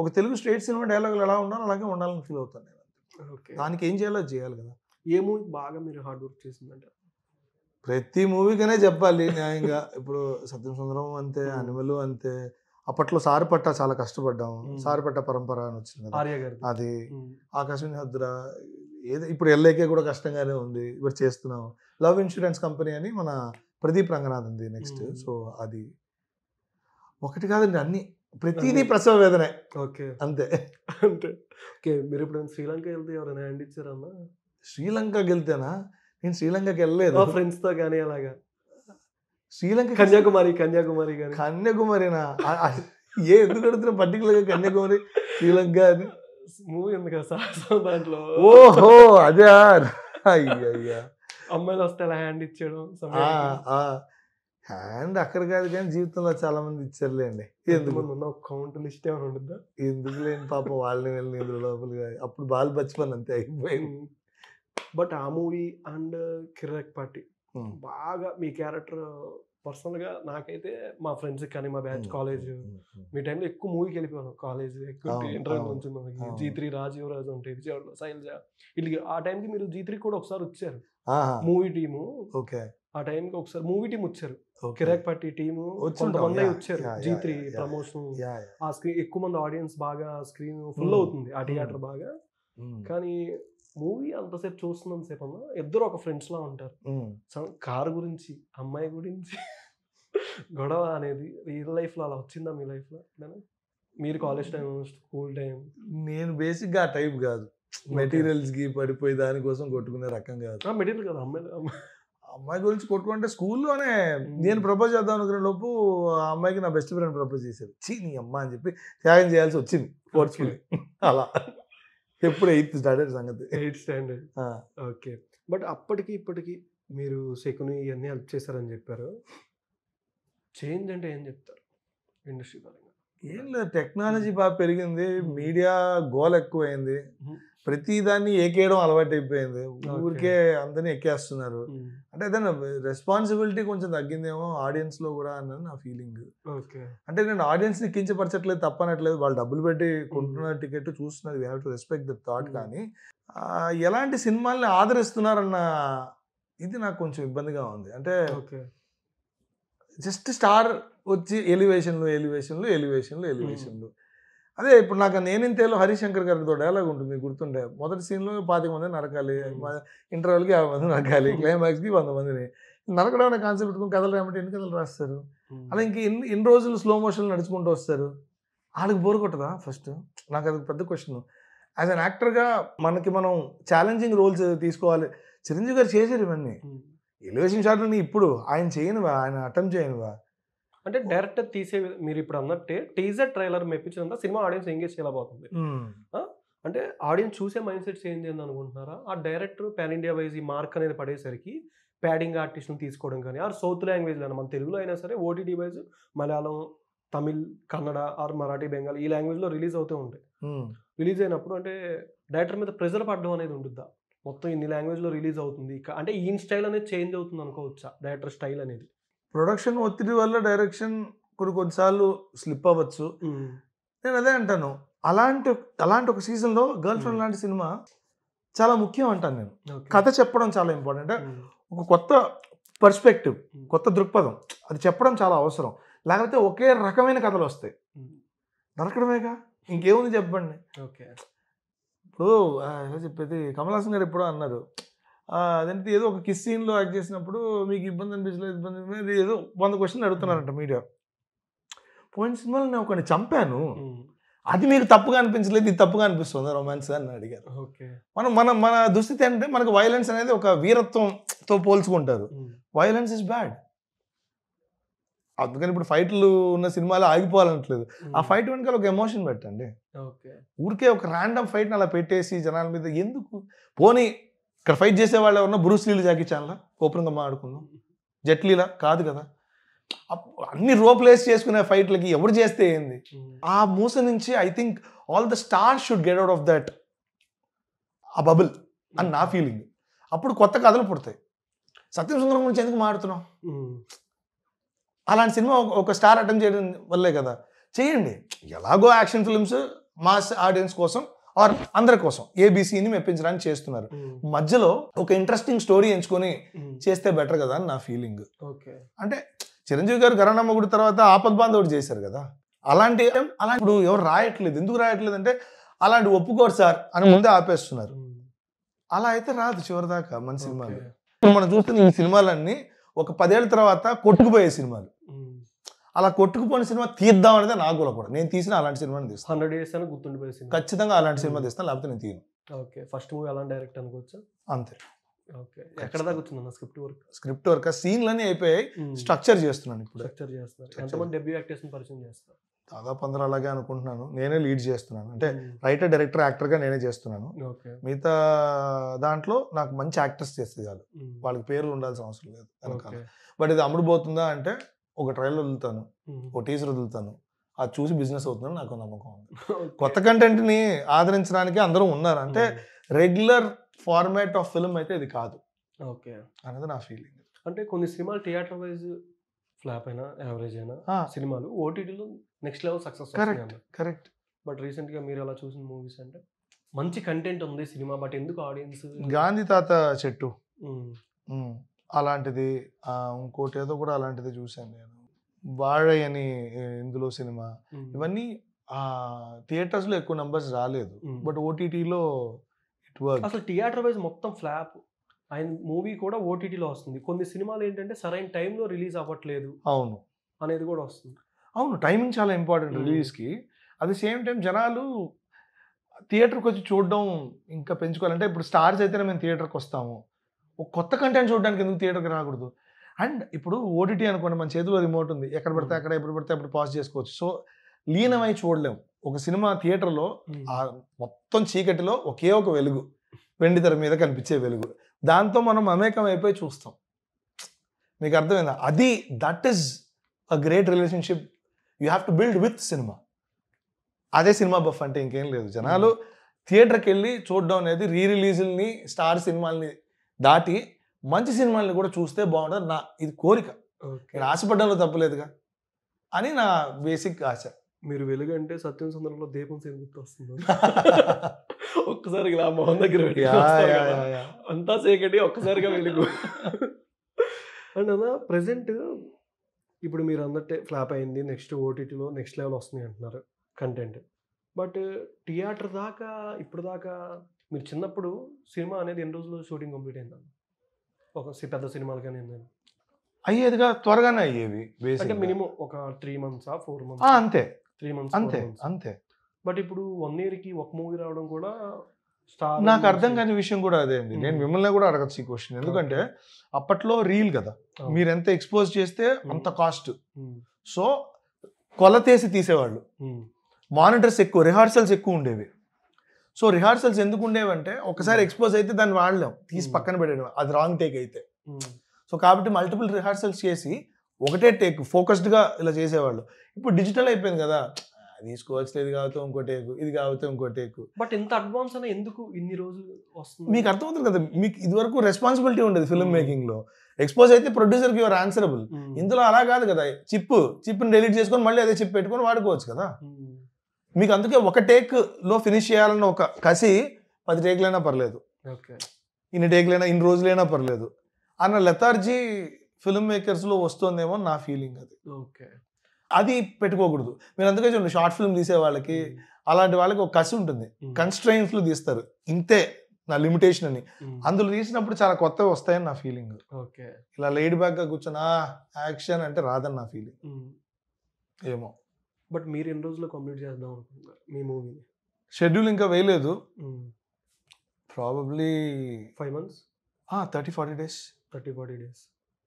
S3: ఒక తెలుగు స్ట్రేట్ సినిమా డైలాగులు ఎలా ఉండాలో అలాగే ఉండాలని ఫీల్ అవుతాను నేను. దానికి ఏం చేయాలో చేయాలి కదా.
S2: ఏ మూవీ బాగా మీరు హార్డ్ వర్క్ చేసిందంటే?
S3: ప్రతి మూవీకనే చెప్పాలి న్యాయంగా. ఇప్పుడు సత్యం సుందరం అంతే, అనిమల్ అంతే. అప్పట్లో సారిపట్ట చాలా కష్టపడ్డాము. సారిపట్ట పరంపర అని వచ్చింది కదా, అది. ఆకాశవాణి హద్ర ఏదో ఇప్పుడు ఎల్ఐకే కూడా కష్టంగానే ఉంది, ఇప్పుడు చేస్తున్నాము. లవ్ ఇన్సూరెన్స్ కంపెనీ అని మన ప్రదీప్ రంగనాథ్ ఉంది నెక్స్ట్. సో అది ఒకటి కాదండి, అన్ని ప్రతిదీ ప్రసవ వేదనే.
S2: ఓకే
S3: అంతే
S2: అంతే. ఓకే, మీరు ఇప్పుడు శ్రీలంక వెళ్తే ఎవరైనా హ్యాండ్ ఇచ్చారన్నా?
S3: శ్రీలంకకి వెళ్తేనా? నేను శ్రీలంకకి వెళ్ళలేదు.
S2: ఫ్రెండ్స్ తో కానీ అలాగా?
S3: శ్రీలంక
S2: కన్యాకుమారి
S3: కన్యాకుమారినా? ఎందుకు అడుగుతున్నా పర్టికులర్ గా కన్యాకుమారి శ్రీలంక అని?
S2: మూవీ ఉంది కదా సాహసం, దాంట్లో.
S3: ఓహో అదే. అయ్యా
S2: అమ్మాయిలు వస్తే అలా హ్యాండ్ ఇచ్చాడు.
S3: హ్యాండ్ అక్కడ కాదు కానీ జీవితంలో చాలా మంది ఇచ్చారులేండి.
S2: ఎందుకు కౌంట్ లిస్ట్ ఏమైనా ఉంటుందా?
S3: ఎందుకు లేని పాప వాళ్ళని వెళ్ళి నిద్ర లోపలిగా అప్పుడు బాల్ బచ్చిపోయింది అంతే, అయిపోయింది.
S2: బట్ ఆ మూవీ అండ్ కిర్రక్ పార్టీ బాగా మీ క్యారెక్టర్ పర్సనల్ గా నాకైతే మా ఫ్రెండ్స్ కానీ మా బ్యాచ్ కాలేజ్ మీ టైంలో ఎక్కువ మూవీకి వెళ్ళిపోయాను. కాలేజ్ ఎక్కువ ఇంటర్వ్యూ నుంచి మనకి G3 రాజీవ్ రాజు ఉంటాయి, విజయవాడలో శైలజ వీళ్ళకి. ఆ టైంకి మీరు G3 కూడా ఒకసారి వచ్చారు మూవీ టీము.
S3: ఓకే,
S2: ఆ టైంకి ఒకసారి మూవీ టీం వచ్చారు, కిరాక్ పట్టి టీము కొంతమంది వచ్చారు. G3 ప్రమోషన్ ఆ స్క్రీన్ ఎక్కువ మంది ఆడియన్స్, బాగా స్క్రీన్ ఫుల్ అవుతుంది ఆ థియేటర్ బాగా. కానీ మూవీ అంతసేపు చూస్తున్నంత సేపు అన్నా ఇద్దరు ఒక ఫ్రెండ్స్ లా ఉంటారు. కారు గురించి, అమ్మాయి గురించి గొడవ అనేది రియల్ లైఫ్ లో అలా వచ్చిందా మీ లైఫ్ లో? మీరు కాలేజ్ టైం, స్కూల్ టైం?
S3: నేను బేసిక్ గా టైప్ కాదు, మెటీరియల్స్ కి పడిపోయి దానికోసం కొట్టుకునే రకం కాదు.
S2: మెటీరియల్ కదా
S3: అమ్మాయి గురించి కొట్టుకుంటే స్కూల్లోనే నేను ప్రపోజ్ చేద్దాం అనుకునే లోపు ఆ అమ్మాయికి నా బెస్ట్ ఫ్రెండ్ ప్రపోజ్ చేశారు. చీ నీ అమ్మ అని చెప్పి త్యాగం చేయాల్సి వచ్చింది ఫోర్స్ఫుల్లీ. అలా ఎప్పుడు 8th స్టాండర్డ్ సంగతి.
S2: 8th standard. ఓకే. బట్ అప్పటికి ఇప్పటికి మీరు శకుని ఇవన్నీ హెల్ప్ చేశారని చెప్పారు. చేంజ్ అంటే ఏం చెప్తారు ఇండస్ట్రీ పరంగా?
S3: ఏం లేదు, టెక్నాలజీ బాగా పెరిగింది, మీడియా గోల్ ఎక్కువైంది, ప్రతి దాన్ని ఏకేయడం అలవాటు అయిపోయింది, ఊరికే అందరినీ ఎక్కేస్తున్నారు. అంటే ఏదైనా రెస్పాన్సిబిలిటీ కొంచెం తగ్గిందేమో ఆడియన్స్ లో కూడా అన్నది నా ఫీలింగ్. అంటే నేను ఆడియన్స్ ని కించపరచట్లేదు, తప్పనట్లేదు, వాళ్ళు డబ్బులు పెట్టి కొంటున్న టికెట్ చూస్తున్నారు, we have to respect the thought. కానీ ఎలాంటి సినిమాల్ని ఆదరిస్తున్నారన్న ఇది నాకు కొంచెం ఇబ్బందిగా ఉంది. అంటే జస్ట్ స్టార్ వచ్చి ఎలివేషన్లు. అదే ఇప్పుడు నాకు నేనింతేలో హరిశంకర్ గారితో డైలాగ్ ఉంటుంది, గుర్తుండే. మొదటి సీన్లో 25 మంది నరకాలి, ఇంటర్వెల్కి 50 మంది నరకాలి, క్లైమాక్స్కి 100 మందిని నరకడం అనే కాన్సెప్ట్ పెట్టుకుని కథలు రాయమంటే ఎన్ని కథలు రాస్తారు? అలా ఇంక ఇన్ని రోజులు స్లో మోషన్ నడుచుకుంటూ వస్తారు, వాళ్ళకి బోర్ కొట్టదా? ఫస్ట్ నాకు అది పెద్ద క్వశ్చన్. యాజ్ అన్ యాక్టర్గా మనం ఛాలెంజింగ్ రోల్స్ తీసుకోవాలి. చిరంజీవి గారు చేశారు ఇవన్నీ, ఎలివేషన్ షాట్లని ఇప్పుడు ఆయన చేయనువా, ఆయన అటెంప్ట్ చేయనువా?
S2: అంటే డైరెక్టర్ తీసే, మీరు ఇప్పుడు అన్నట్టే టీజర్ ట్రైలర్ మెప్పించినంత సినిమా ఆడియన్స్ ఎంగేజ్ చేయలేకపోతుంది. అంటే ఆడియన్స్ చూసే మైండ్ సెట్ చేంజ్ అయింది అనుకుంటున్నారా? ఆ డైరెక్టర్ పాన్ ఇండియా వైజ్ ఈ మార్క్ అనేది పడేసరికి ప్యాడింగ్ ఆర్టిస్ట్ని తీసుకోవడం కానీ, ఆర్ సౌత్ లాంగ్వేజ్లో అయినా, మన తెలుగులో అయినా సరే OTT wise Malayalam, Tamil, Kannada or Marathi, Bengal ఈ లాంగ్వేజ్లో రిలీజ్ అవుతూ ఉంటాయి. రిలీజ్ అయినప్పుడు అంటే డైరెక్టర్ మీద ప్రెజర్ పడడం అనేది ఉంటుందా? మొత్తం ఇన్ని లాంగ్వేజ్లో రిలీజ్ అవుతుంది, అంటే ఈయన స్టైల్ అనేది చేంజ్ అవుతుంది అనుకోవచ్చా? డైరెక్టర్ స్టైల్ అనేది
S3: ప్రొడక్షన్ ఒత్తిడి వల్ల డైరెక్షన్ కొన్నిసార్లు స్లిప్ అవ్వచ్చు. నేను అదే అంటాను, అలాంటి ఒక సీజన్లో గర్ల్ ఫ్రెండ్ లాంటి సినిమా చాలా ముఖ్యం అంటాను నేను. కథ చెప్పడం చాలా ఇంపార్టెంట్. ఒక కొత్త పర్స్పెక్టివ్, కొత్త దృక్పథం అది చెప్పడం చాలా అవసరం. లేకపోతే ఒకే రకమైన కథలు వస్తాయి, నరకడమేగా, ఇంకేముంది చెప్పండి. ఇప్పుడు ఎలా చెప్పేది, కమల్ హాసన్ గారు ఎప్పుడో అన్నారు, అదంటే ఏదో ఒక కిస్ సీన్లో యాక్ట్ చేసినప్పుడు మీకు ఇబ్బంది అనిపించలేదు, ఇబ్బంది ఏదో 100 క్వశ్చన్లు అడుగుతున్నారంట మీడియా. పోయిన సినిమాలో నేను ఒకరిని చంపాను, అది మీకు తప్పుగా అనిపించలేదు, ఇది తప్పుగా అనిపిస్తుంది రొమాన్స్ అని అడిగారు. మన దుస్థితి అంటే మనకు వైలెన్స్ అనేది ఒక వీరత్వంతో పోల్చుకుంటారు. Violence is bad. అందుకని ఇప్పుడు ఫైట్లు ఉన్న సినిమాలు ఆగిపోవాలనట్లేదు, ఆ ఫైట్ వెనకాల ఒక ఎమోషన్ పెట్టండి. ఊరికే ఒక ర్యాండమ్ ఫైట్ని అలా పెట్టేసి జనాల మీద ఎందుకు? పోనీ ఇక్కడ ఫైట్ చేసే వాళ్ళు ఎవరన్నా బ్రూస్ లీలు, జాకీ చాన్లా ఓపెన్గా మాట్లాడుకుందాం, జెట్లీలా కాదు కదా. అన్ని రోప్ లేస్ చేసుకునే ఫైట్లకి ఎవరు చేస్తే ఏంది? ఆ మూస నుంచి I think all the stars should get out of that, ఆ బబుల్ అని నా ఫీలింగ్. అప్పుడు కొత్త కథలు పుడతాయి. సత్యం సుందరం గురించి ఎందుకు మాట్లాడుతున్నాం? అలాంటి సినిమా ఒక స్టార్ అటెంప్ట్ చేయడం వల్లే కదా. చేయండి, ఎలాగో యాక్షన్ ఫిల్మ్స్ మాస్ ఆడియన్స్ కోసం ఆర్ అందరి కోసం ఏబీసీని మెప్పించడానికి చేస్తున్నారు. మధ్యలో ఒక ఇంట్రెస్టింగ్ స్టోరీ ఎంచుకొని చేస్తే బెటర్ కదా అని నా ఫీలింగ్. అంటే చిరంజీవి గారు గరణమ్మ గుడి తర్వాత ఆపద్ బాంధవుడు చేశారు కదా, అలాంటి ఇప్పుడు ఎవరు రాయట్లేదు. ఎందుకు రాయట్లేదు అంటే అలాంటి ఒప్పుకోరు సార్ అని ముందే ఆపేస్తున్నారు. అలా అయితే రాదు చివరిదాకా మన సినిమాలు. మనం చూస్తున్న ఈ సినిమాలన్నీ ఒక 10 ఏళ్ళ తర్వాత కొట్టుకుపోయే సినిమాలు. అలా కొట్టుకుపోయిన సినిమా తీద్దాం అనేది నాకు కూడా, నేను తీసిన అలాంటి సినిమాని తీస్తాను.
S2: 100 years అని గుర్తుండిపోయే సినిమా
S3: ఖచ్చితంగా అలాంటి సినిమా తీస్తాను, లేకపోతే నేను తీయను.
S2: ఓకే, ఫస్ట్ మూవీ అలాంటి డైరెక్ట్ అనుకోవచ్చు
S3: అంతే.
S2: ఓకే, ఎక్కడ దాకా వచ్చిందన్న
S3: స్క్రిప్ట్ వర్క్ సీన్లన్నీ అయిపోయాయి, స్ట్రక్చర్ చేస్తున్నాను ఇప్పుడు.
S2: స్ట్రక్చర్ చేస్తున్నారు. ఎంతమంది డెబ్యూ యాక్టర్స్ పరిచయం చేస్తారు?
S3: దాదాపు 15 అలాగే అనుకుంటున్నాను. నేనే లీడ్ చేస్తున్నాను, అంటే రైటర్, డైరెక్టర్, యాక్టర్గా నేనే చేస్తున్నాను. మిగతా దాంట్లో నాకు మంచి యాక్టర్స్ చేస్తే చాలు, వాళ్ళకి పేర్లు ఉండాల్సిన అవసరం లేదు వెనకాల. బట్ ఇది అమ్ముడుపోతుందా అంటే ఒక ట్రైలర్ వదులుతాను, ఒక టీజర్ వదులుతాను, అది చూసి బిజినెస్ అవుతుందని నాకు నమ్మకం ఉంది. కొత్త కంటెంట్ని ఆదరించడానికి అందరూ ఉన్నారు, అంటే రెగ్యులర్ ఫార్మాట్ ఆఫ్ ఫిల్మ్ అయితే ఇది కాదు
S2: ఓకే
S3: అనేది నా ఫీలింగ్.
S2: అంటే కొన్ని సినిమాలు థియేటర్ వైజ్ ఫ్లాప్ అయినా యావరేజ్ అయినా సినిమాలు ఓటీటీలో next level success.
S3: Correct.
S2: But recent గా మీరు అలా చూసిన మూవీస్ అంటే మంచి కంటెంట్ ఉంది సినిమా, బట్ ఎందుకు ఆడియన్స్?
S3: గాంధీ తాత చెట్టు అలాంటిది, ఇంకోటి ఏదో కూడా అలాంటిది చూశాను నేను, వాഴ అని ఇందులో సినిమా. ఇవన్నీ థియేటర్స్ లో ఎక్కువ నంబర్స్ రాలేదు, బట్ ఓటీటీలో ఇట్ వర్క్.
S2: అసలు థియేటర్ వైజ్ మొత్తం ఫ్లాప్. ఆయన మూవీ కూడా ఓటీటీలో వస్తుంది. కొన్ని సినిమాలు ఏంటంటే సరైన టైంలో రిలీజ్ అవ్వట్లేదు
S3: అవును
S2: అనేది కూడా వస్తుంది.
S3: అవును, టైమింగ్ చాలా ఇంపార్టెంట్ రిలీజ్కి. అట్ ది సేమ్ టైం జనాలు థియేటర్కి వచ్చి చూడడం ఇంకా పెంచుకోవాలంటే, ఇప్పుడు స్టార్స్ అయితేనే మేము థియేటర్కి వస్తాము, ఒక కొత్త కంటెంట్ చూడడానికి ఎందుకు థియేటర్కి రాకూడదు? అండ్ ఇప్పుడు ఓటీటీ అనుకోండి, మన చేతిలో రిమోట్ ఉంది, ఎక్కడ పడితే అక్కడ ఎప్పుడు పడితే అప్పుడు పాజ్ చేసుకోవచ్చు. సో లీనమై చూడలేము. ఒక సినిమా థియేటర్లో మొత్తం చీకటిలో ఒకే ఒక వెలుగు, వెండి తెర మీద కనిపించే వెలుగు, దాంతో మనం మమేకం అయిపోయి చూస్తాం. మీకు అర్థమైందా? అది that is a great relationship you have to build with cinema. అదే సినిమా బఫ్ అంటే ఇంకేం లేదు. జనాలు థియేటర్కి వెళ్ళి చూడడం అనేది రీ రిలీజుల్ని, స్టార్ సినిమాల్ని దాటి మంచి సినిమాల్ని కూడా చూస్తే బాగుంటుంది. నా ఇది కోరిక, నేను ఆశపడ్డంలో తప్పలేదుగా అని నా బేసిక్ ఆశ.
S2: మీరు వెలుగు అంటే సత్యం సందర్భంలో దీపం సేమిస్తూ వస్తుంది. ఒక్కసారి ఇలా మొహం దగ్గర అంతా చీకటి, ఒక్కసారిగా వెలుగు. అండ్ అలా ప్రెసెంట్ ఇప్పుడు మీరు అందటే ఫ్లాప్ అయింది, నెక్స్ట్ ఓటీటీలో నెక్స్ట్ లెవెల్ వస్తుంది అంటున్నారు కంటెంట్. బట్ థియేటర్ దాకా ఇప్పుడు దాకా మీరు చిన్నప్పుడు సినిమా అనేది ఎన్ని రోజులు షూటింగ్ కంప్లీట్ అయిందా? ఒక పెద్ద సినిమాలు కానీ
S3: అయ్యేదిగా, త్వరగానే అయ్యేవి.
S2: అంటే మినిమం ఒక 3 months 4 months
S3: అంతే,
S2: 3 months
S3: అంతే.
S2: బట్ ఇప్పుడు 1 year కి ఒక మూవీ రావడం కూడా
S3: నాకు అర్థం కాని విషయం కూడా అదే అండి. నేను మిమ్మల్ని కూడా అడగచ్చు ఈ క్వశ్చన్, ఎందుకంటే అప్పట్లో రీల్ కదా, మీరు ఎంత ఎక్స్పోజ్ చేస్తే అంత కాస్ట్. సో కొలతేసి తీసేవాళ్ళు, మానిటర్స్ ఎక్కువ, రిహార్సల్స్ ఎక్కువ ఉండేవి. సో రిహార్సల్స్ ఎందుకు ఉండేవంటే ఒకసారి ఎక్స్పోజ్ అయితే దాన్ని వాడలేం, తీసి పక్కన పెట్టడం, అది రాంగ్ టేక్ అయితే. సో కాబట్టి మల్టిపుల్ రిహార్సల్స్ చేసి ఒకటే టేక్ ఫోకస్డ్గా ఇలా చేసేవాళ్ళు. ఇప్పుడు డిజిటల్ అయిపోయింది కదా, తీసుకోవచ్చు, ఇది కావచ్చు ఇంకో టేకు, ఇది కావచ్చు ఇంకో టేకు.
S2: బట్ ఎంత అడ్వాన్స్ అయినా ఎందుకు ఇన్ని రోజులు వస్తుంది?
S3: మీకు అర్థమవుతుంది కదా, మీకు ఇదివరకు రెస్పాన్సిబిలిటీ ఉండేది ఫిల్మ్ మేకింగ్ లో. ఎక్స్పోజ్ అయితే ప్రొడ్యూసర్కి యువర్ ఆన్సరబుల్. ఇందులో అలా కాదు కదా, చిప్ని డిలీట్ చేసుకొని మళ్ళీ అదే చిప్ పెట్టుకొని వాడుకోవచ్చు కదా. మీకు అందుకే ఒక టేక్ లో ఫినిష్ చేయాలన్న ఒక కసి 10 టేక్లైనా పర్లేదు, ఇన్ని టేక్లైనా ఇన్ని రోజులైనా పర్లేదు అన్న లెథార్జీ ఫిల్మ్ మేకర్స్ లో వస్తుందేమో నా ఫీలింగ్. అది అది పెట్టుకోకూడదు. మీరు అందుకే చూడండి, షార్ట్ ఫిల్మ్ తీసే వాళ్ళకి అలాంటి వాళ్ళకి ఒక కసి ఉంటుంది, కన్స్ట్రైన్స్ లో తీస్తారు, ఇంతే నా లిమిటేషన్ అని. అందులో తీసినప్పుడు చాలా కొత్తవి వస్తాయని నా ఫీలింగ్. ఇలా లైడ్ బ్యాక్ గా కూర్చొని యాక్షన్ అంటే రాదని నా ఫీలింగ్ ఏమో.
S2: బట్ మీరు ఎన్ని రోజుల్లో కంప్లీట్ చేద్దాం అనుకుంటున్నారు మీ మూవీని?
S3: షెడ్యూల్ ఇంకా వేయలేదు, probably
S2: 5 months,
S3: 30-40 days.
S2: 30-40 days.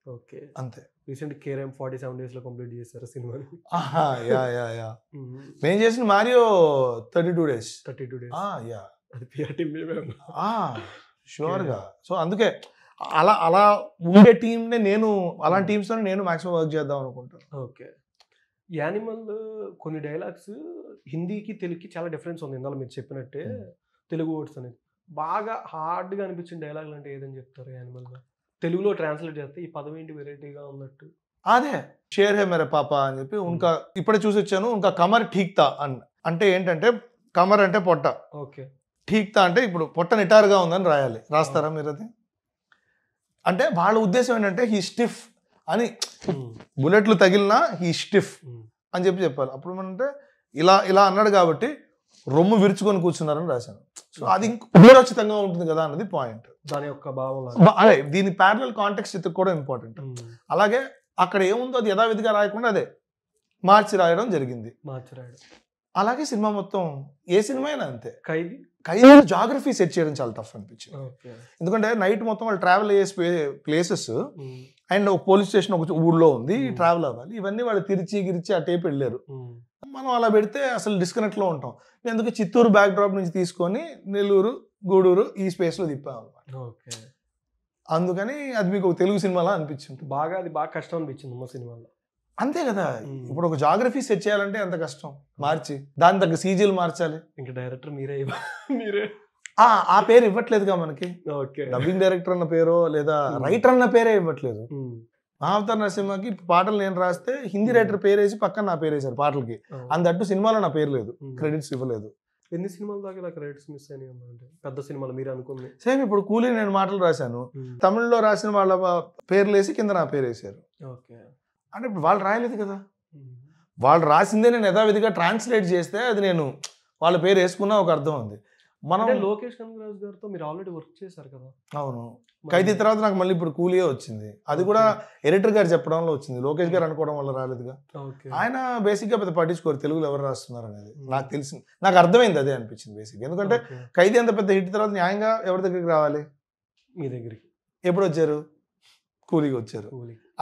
S2: Okay,
S3: అంతే.
S2: రీసెంట్ కేరం 47 days లో కంప్లీట్ చేశారు సినిమాని.
S3: యా నేను చేసిన మారియో 32 days.
S2: 32 days.
S3: అది
S2: పిఆర్టీ
S3: షూర్ గా. సో అందుకే అలా ఉండే టీంనే నేను, అలాంటి టీమ్స్ నేను మాక్సిమం వర్క్ చేద్దాం అనుకుంటాను.
S2: ఓకే. యానిమల్ కొన్ని డైలాగ్స్ హిందీకి తెలుగుకి చాలా డిఫరెన్స్ ఉంది. ఇందులో మీరు చెప్పినట్టే తెలుగు వర్డ్స్ అనేది బాగా హార్డ్గా అనిపించిన డైలాగులు అంటే ఏదని చెప్తారు యానిమల్లో? తెలుగులో ట్రాన్స్లేట్ చేస్తే ఈ పదం ఏంటి వెరైటీగా ఉన్నట్టు.
S3: అదే షేర్ హే మేరే పాప అని చెప్పి ఇంకా ఇప్పుడే చూసి వచ్చాను. ఇంకా కమర్ ఠీక్తా అంటే ఏంటంటే, కమర్ అంటే పొట్ట,
S2: ఓకే,
S3: ఠీక్తా అంటే ఇప్పుడు పొట్ట నిటారుగా ఉందని రాయాలి. రాస్తారా మీరు అది? అంటే వాళ్ళ ఉద్దేశం ఏంటంటే హీ స్టిఫ్ అని, బుల్లెట్లు తగిలినా హీ స్టిఫ్ అని చెప్పాలి. అప్పుడు అంటే ఇలా అన్నాడు కాబట్టి రొమ్ము విరుచుకొని కూర్చున్నారని రాశాను. సో అది ఉపయోగచితంగా ఉంటుంది కదా అన్నది పాయింట్.
S2: దాని యొక్క భావం
S3: అదే, దీని ప్యారలల్ కాంటెక్స్ట్ ఇది కూడా ఇంపార్టెంట్. అలాగే అక్కడ ఏముందో అది యథావిధిగా రాయకుండా అదే మార్చి రాయడం జరిగింది. అలాగే సినిమా మొత్తం, ఏ సినిమా అయినా అంతే. ఖైదీ జాగ్రఫీ సెట్ చేయడం చాలా టఫ్ అనిపించింది. ఎందుకంటే నైట్ మొత్తం వాళ్ళు ట్రావెల్ అయ్యే ప్లేసెస్ అండ్ ఒక పోలీస్ స్టేషన్ ఒక ఊళ్ళో ఉంది, ట్రావెల్ అవ్వాలి. ఇవన్నీ వాళ్ళు తిరిచి ఆ టేప్ వెళ్ళారు. మనం అలా పెడితే అసలు డిస్కనెక్ట్ లో ఉంటాం. అందుకే చిత్తూరు బ్యాక్ డ్రాప్ నుంచి తీసుకొని నెల్లూరు, గూడూరు ఈ స్పేస్ లో తిప్పాం అన్నమాట. అందుకని అది మీకు ఒక తెలుగు సినిమాలా అనిపించింది.
S2: అది బాగా కష్టం అనిపించింది మా సినిమాలో.
S3: అంతే కదా, ఇప్పుడు ఒక జాగ్రఫీ సెట్ చేయాలంటే ఎంత కష్టం, మార్చి దాని తగ్గ సీజీలు మార్చాలి.
S2: ఇంకా డైరెక్టర్ మీరే
S3: ఆ పేరు ఇవ్వట్లేదుగా మనకి. డబ్బింగ్ డైరెక్టర్ అన్న పేరో లేదా రైటర్ అన్న పేరే ఇవ్వట్లేదు. మహావతార్ నరసింహకి పాటలు నేను రాస్తే హిందీ రైటర్ పేరు వేసి పక్కన నా పేరు వేశారు పాటలకి. అందట్టు సినిమాలో నా పేరు లేదు, క్రెడిట్స్ ఇవ్వలేదు.
S2: ఎన్ని సినిమాల దాకా ఇలా క్రెడిట్స్ మిస్ అయినాయి అంటే పెద్ద సినిమాలు మీరు అనుకుంది?
S3: సేమ్ ఇప్పుడు కూలీ నేను మాటలు రాశాను, తమిళ్లో రాసిన వాళ్ళ పేర్లు వేసి కింద నా పేరు వేశారు.
S2: ఓకే.
S3: అంటే ఇప్పుడు వాళ్ళు రాయలేదు కదా, వాళ్ళు రాసిందే నేను యథావిధిగా ట్రాన్స్లేట్ చేస్తే అది నేను వాళ్ళ పేరు వేసుకున్నా ఒక అర్థం ఉంది. మనం
S2: లోకేష్ కనగరాజు గారితో మీరు ఆల్రెడీ వర్క్ చేశారు కదా.
S3: అవును, ఖైదీ తర్వాత నాకు మళ్ళీ ఇప్పుడు కూలీయే వచ్చింది. అది కూడా ఎడిటర్ గారు చెప్పడంలో వచ్చింది, లోకేష్ గారు అనుకోవడం వల్ల రాలేదుగా. ఆయన బేసిక్గా పెద్ద పట్టించుకోరు తెలుగులో ఎవరు రాస్తున్నారు అనేది. నాకు తెలిసింది, నాకు అర్థమైంది అదే అనిపించింది బేసిక్. ఎందుకంటే ఖైదీ అంత పెద్ద హిట్ తర్వాత న్యాయంగా ఎవరి దగ్గరికి రావాలి?
S2: మీ దగ్గరికి.
S3: ఎప్పుడు వచ్చారు? కూలీకి వచ్చారు.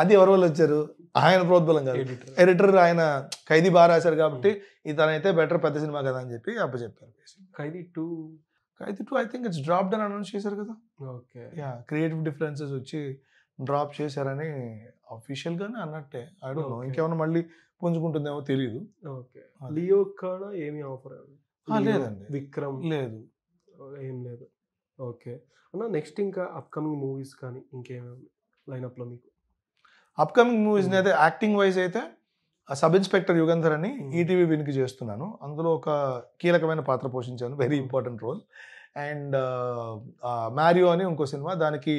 S3: అది ఎవరి వల్ల వచ్చారు? ఆయన ప్రోద్బలం కాదు, ఎడిటర్. ఆయన ఖైదీ బాగా రాశారు కాబట్టి ఇతనైతే బెటర్ పెద్ద సినిమా కదా అని చెప్పి అప్పచెప్పారు.
S2: ఖైదీ 2
S3: ఐ థింక్ ఇట్స్ డ్రాప్డ్ అని అనౌన్స్ చేశారు కదా.
S2: ఓకే.
S3: క్రియేటివ్ డిఫరెన్సెస్ వచ్చి డ్రాప్ చేశారని అఫీషియల్ గానే అన్నట్టే. ఐ డోంట్ నో, ఇంకేమైనా మళ్ళీ పుంజుకుంటుందేమో తెలియదు.
S2: ఓకే. లియో కూడా ఏమి ఆఫర్?
S3: లేదండి,
S2: విక్రమ్
S3: లేదు,
S2: ఏం లేదు. ఓకే అన్న, నెక్స్ట్ ఇంకా అప్కమింగ్ మూవీస్ కానీ ఇంకేమేమి లైనప్ లో మీకు?
S3: అప్కమింగ్ మూవీస్ అయితే యాక్టింగ్ వైజ్ అయితే సబ్ ఇన్స్పెక్టర్ యుగంధర్ అని ఈటీవీ విన్కి చేస్తున్నాను. అందులో ఒక కీలకమైన పాత్ర పోషించాను, very important role. And Mario అని ఇంకో సినిమా, దానికి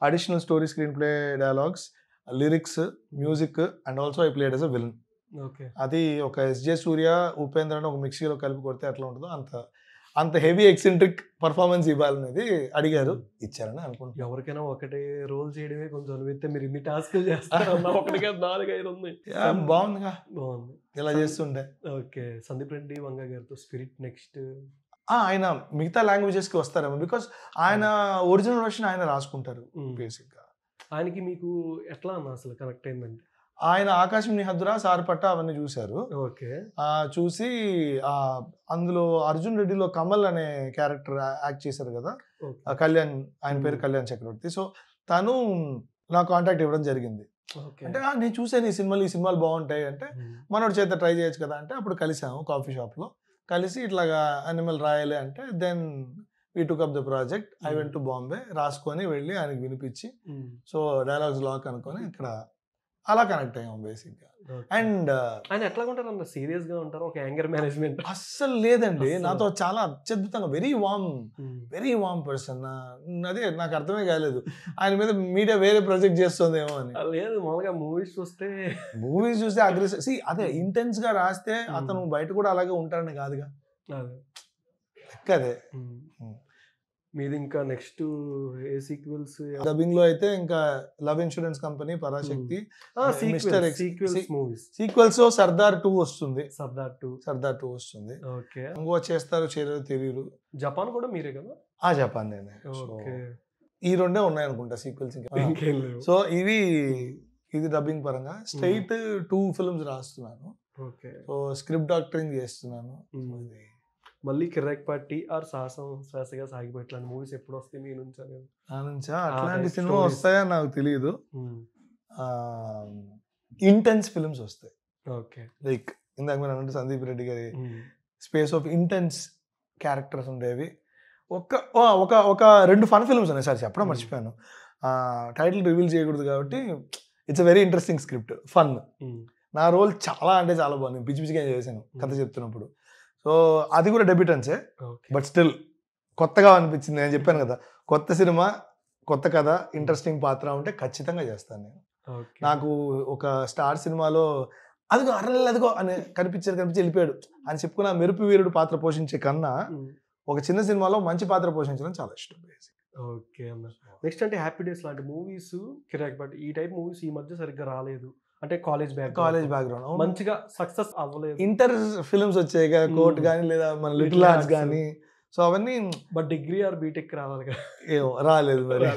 S3: additional story, screenplay, dialogues, lyrics, music and also I played as a villain.
S2: Okay.
S3: అది ఒక ఎస్జే సూర్య, ఉపేంద్ర అని ఒక మిక్సీలో కలిపి కొడితే ఎట్లా ఉంటుందో అంత హెవీ ఎక్సెంట్రిక్ పర్ఫార్మెన్స్ ఇవ్వాలనేది అడిగారు, ఇచ్చారని అనుకుంటున్నాను.
S2: ఎవరికైనా ఒకటే రోల్ చేయడమే కొంచెం అనిపిస్తే మీరు ఇన్ని టాస్క్లు చేస్తారు, ఒకటిగా 4-5 ఉంది.
S3: బాగుందిగా,
S2: బాగుంది
S3: ఇలా చేస్తుంటే.
S2: ఓకే. సందీప్ రెడ్డి వంగ గారితో స్పిరిట్ నెక్స్ట్
S3: ఆయన మిగతా లాంగ్వేజెస్ కి వస్తారేమో, బికాస్ ఆయన ఒరిజినల్ వర్షన్ ఆయన రాసుకుంటారు బేసిక్ గా.
S2: ఆయనకి మీకు ఎట్లా అన్న అసలు కనెక్ట్ అయిందండి?
S3: ఆయన ఆకాశం నిహద్దురా, సారపట్ట అవన్నీ చూశారు.
S2: ఓకే.
S3: చూసి అందులో అర్జున్ రెడ్డిలో కమల్ అనే క్యారెక్టర్ యాక్ట్ చేశారు కదా, కళ్యాణ్, ఆయన పేరు కళ్యాణ్ చక్రవర్తి. సో తను నా కాంటాక్ట్ ఇవ్వడం జరిగింది. అంటే నేను చూసాను ఈ సినిమాలు బాగుంటాయి అంటే, మనోడి చేత ట్రై చేయొచ్చు కదా అంటే, అప్పుడు కలిసాము కాఫీ షాప్ లో. కలిసి ఇట్లాగా అనిమల్ రాయాలి అంటే, then we took up the project. I went to Bombay, రాసుకొని వెళ్ళి ఆయనకి వినిపించి, సో డైలాగ్స్ లాక్ అనుకొని ఇక్కడ అలా కనెక్ట్ అయ్యాం బేసిక్ గా. అండ్
S2: ఆయన ఎట్లా ఉంటారు అన్న? సీరియస్ గా ఉంటారు? ఒక యాంగర్ మేనేజ్మెంట్
S3: అస్సలు లేదండి, నాతో చాలా అత్యద్భుతంగా, వెరీ వామ్ పర్సన్. అదే నాకు అర్థమే కాలేదు, ఆయన మీద మీడియా వేరే ప్రాజెక్ట్ చేస్తుందేమో అని.
S2: లేదు, మామూలుగా మూవీస్ చూస్తే
S3: అగ్రెసివ్, అదే ఇంటెన్స్ గా రాస్తే అతను బయట కూడా అలాగే ఉంటాడని కాదుగా, లెక్క అదే.
S2: మీది ఇంకా నెక్స్ట్ ఏ సీక్వెల్స్?
S3: డబ్బింగ్ లో అయితే ఇంకా love insurance company, Parashakti, sequels Sardar 2 వస్తుంది. సర్దార్ 2 వస్తుంది.
S2: ఓకే.
S3: ఇంకో చేస్తారు చేయలేదో తెలియదు.
S2: జపాన్ కూడా మీరే కదా?
S3: జపాన్ నేనే. ఈ 2 ఉన్నాయి అనుకుంటా సీక్వెల్స్. సో ఇది డబ్బింగ్ పరంగా స్ట్రైట్ 2 ఫిల్మ్స్ రాస్తున్నాను.
S2: ఓకే.
S3: సో స్క్రిప్ట్ డాక్టరింగ్ చేస్తున్నాను.
S2: మళ్ళీ కిర్రాక్ పార్టీ ఆర్ సాహసం శ్వాసగా సాగిపోయేట్లాంటి మూవీస్ ఎప్పుడు వస్తాయి మీ నుంచి?
S3: అట్లాంటి సినిమా వస్తాయా నాకు తెలియదు. ఇంటెన్స్ ఫిల్మ్స్ వస్తాయి.
S2: ఓకే.
S3: లైక్ ఇందాక మీరు అన్నట్టు సందీప్ రెడ్డి గారి స్పేస్ ఆఫ్ ఇంటెన్స్ క్యారెక్టర్స్ ఉండేవి. ఒక 2 ఫన్ ఫిల్మ్స్ ఉన్నాయి. సార్ చెప్పడం మర్చిపోయాను, టైటిల్ రివీల్ చేయకూడదు కాబట్టి. It's a very interesting script, fun. నా రోల్ చాలా అంటే చాలా బాగుంది, పిచ్చి పిచ్చిగా చేశాను కథ చెప్తున్నప్పుడు. సో అది కూడా డెబ్యూటెన్సే, బట్ స్టిల్ కొత్తగా అనిపించింది. నేను చెప్పాను కదా, కొత్త సినిమా, కొత్త కథ, ఇంట్రెస్టింగ్ పాత్ర ఉంటే ఖచ్చితంగా చేస్తాను నేను. నాకు ఒక స్టార్ సినిమాలో అదిగో అని కనిపించి వెళ్ళిపోయాడు అని చెప్పుకున్న మెరుపు వీరుడు పాత్ర పోషించే కన్నా ఒక చిన్న సినిమాలో మంచి పాత్ర పోషించడం చాలా ఇష్టం.
S2: ఓకే అన్న. నెక్స్ట్ అంటే హ్యాపీ డేస్ లాంటి మూవీస్, కిరాక్ పార్టీ, ఈ టైప్ మూవీస్ ఈ మధ్య సరిగ్గా రాలేదు. అంటే కాలేజ్ బ్యాక్గ్రౌండ్ మంచిగా సక్సెస్ అవ్వలేదు.
S3: ఇంటర్ ఫిల్మ్స్ వచ్చాయి కదా, కోర్ట్ కానీ లేదా మన లిటిల్ ఆర్ట్స్ కానీ. సో అవన్నీ,
S2: బట్ డిగ్రీ ఆర్ బీటెక్ రావాలి కదా,
S3: ఏమో రాలేదు మరి.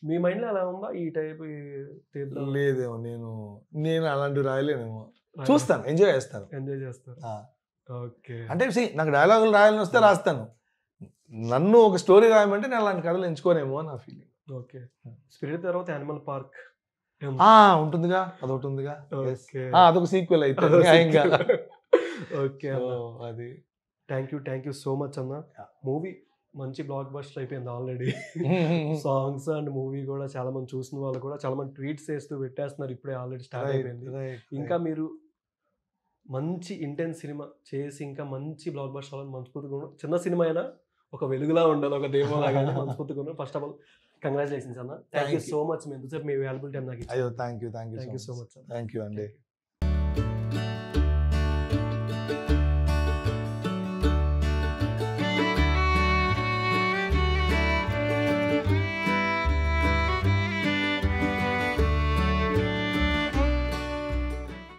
S2: మీ మైండ్ లో అలా ఉందా ఈ టైప్?
S3: లేదేమో, నేను అలాంటివి రాయలేనేమో. చూస్తాను, ఎంజాయ్ చేస్తాను.
S2: ఓకే.
S3: అంటే నాకు డైలాగులు రాయాలని వస్తే రాస్తాను, నన్ను ఒక స్టోరీ రాయమంటే నేను అలాంటి కథలు ఎంచుకోనేమో నా ఫీలింగ్.
S2: ఓకే. స్పిరిట్ తర్వాత యానిమల్ పార్క్
S3: ఉంటుందిగా, అదొకటి ఉందిగా, అదొక సీక్వెల్ అయితే ఇంకా.
S2: ఓకే. అది థ్యాంక్ యూ సో మచ్ అన్న. మూవీ మంచి బ్లాక్ బస్టర్ అయిపోయింది ఆల్రెడీ. సాంగ్స్ అండ్ మూవీ కూడా చాలా మంది చూసిన వాళ్ళు కూడా చాలా మంది ట్వీట్స్ చేస్తూ పెట్టేస్తున్నారు, ఇప్పుడే ఆల్రెడీ స్టార్ట్ అయిపోయింది. ఇంకా మీరు మంచి ఇంటెన్స్ సినిమా చేసి ఇంకా మంచి బ్లాక్ బస్టర్ అవ్వాలని మనస్ఫూర్తిగా ఉన్నాం. చిన్న సినిమా అయినా ఒక వెలుగులా ఉండాలి, ఒక దేవో లాగా మనస్ఫూర్తిగా ఉన్నాం. ఫస్ట్ ఆఫ్ ఆల్ కంగ్రాచులేషన్స్ అన్న, థ్యాంక్ యూ సో మచ్. మీ ఎంతసేపు మీ వాల్యుబుల్ టైం నాకు ఇచ్చారు.
S3: అయ్యో thank you
S2: so much.
S3: Thank you అండి.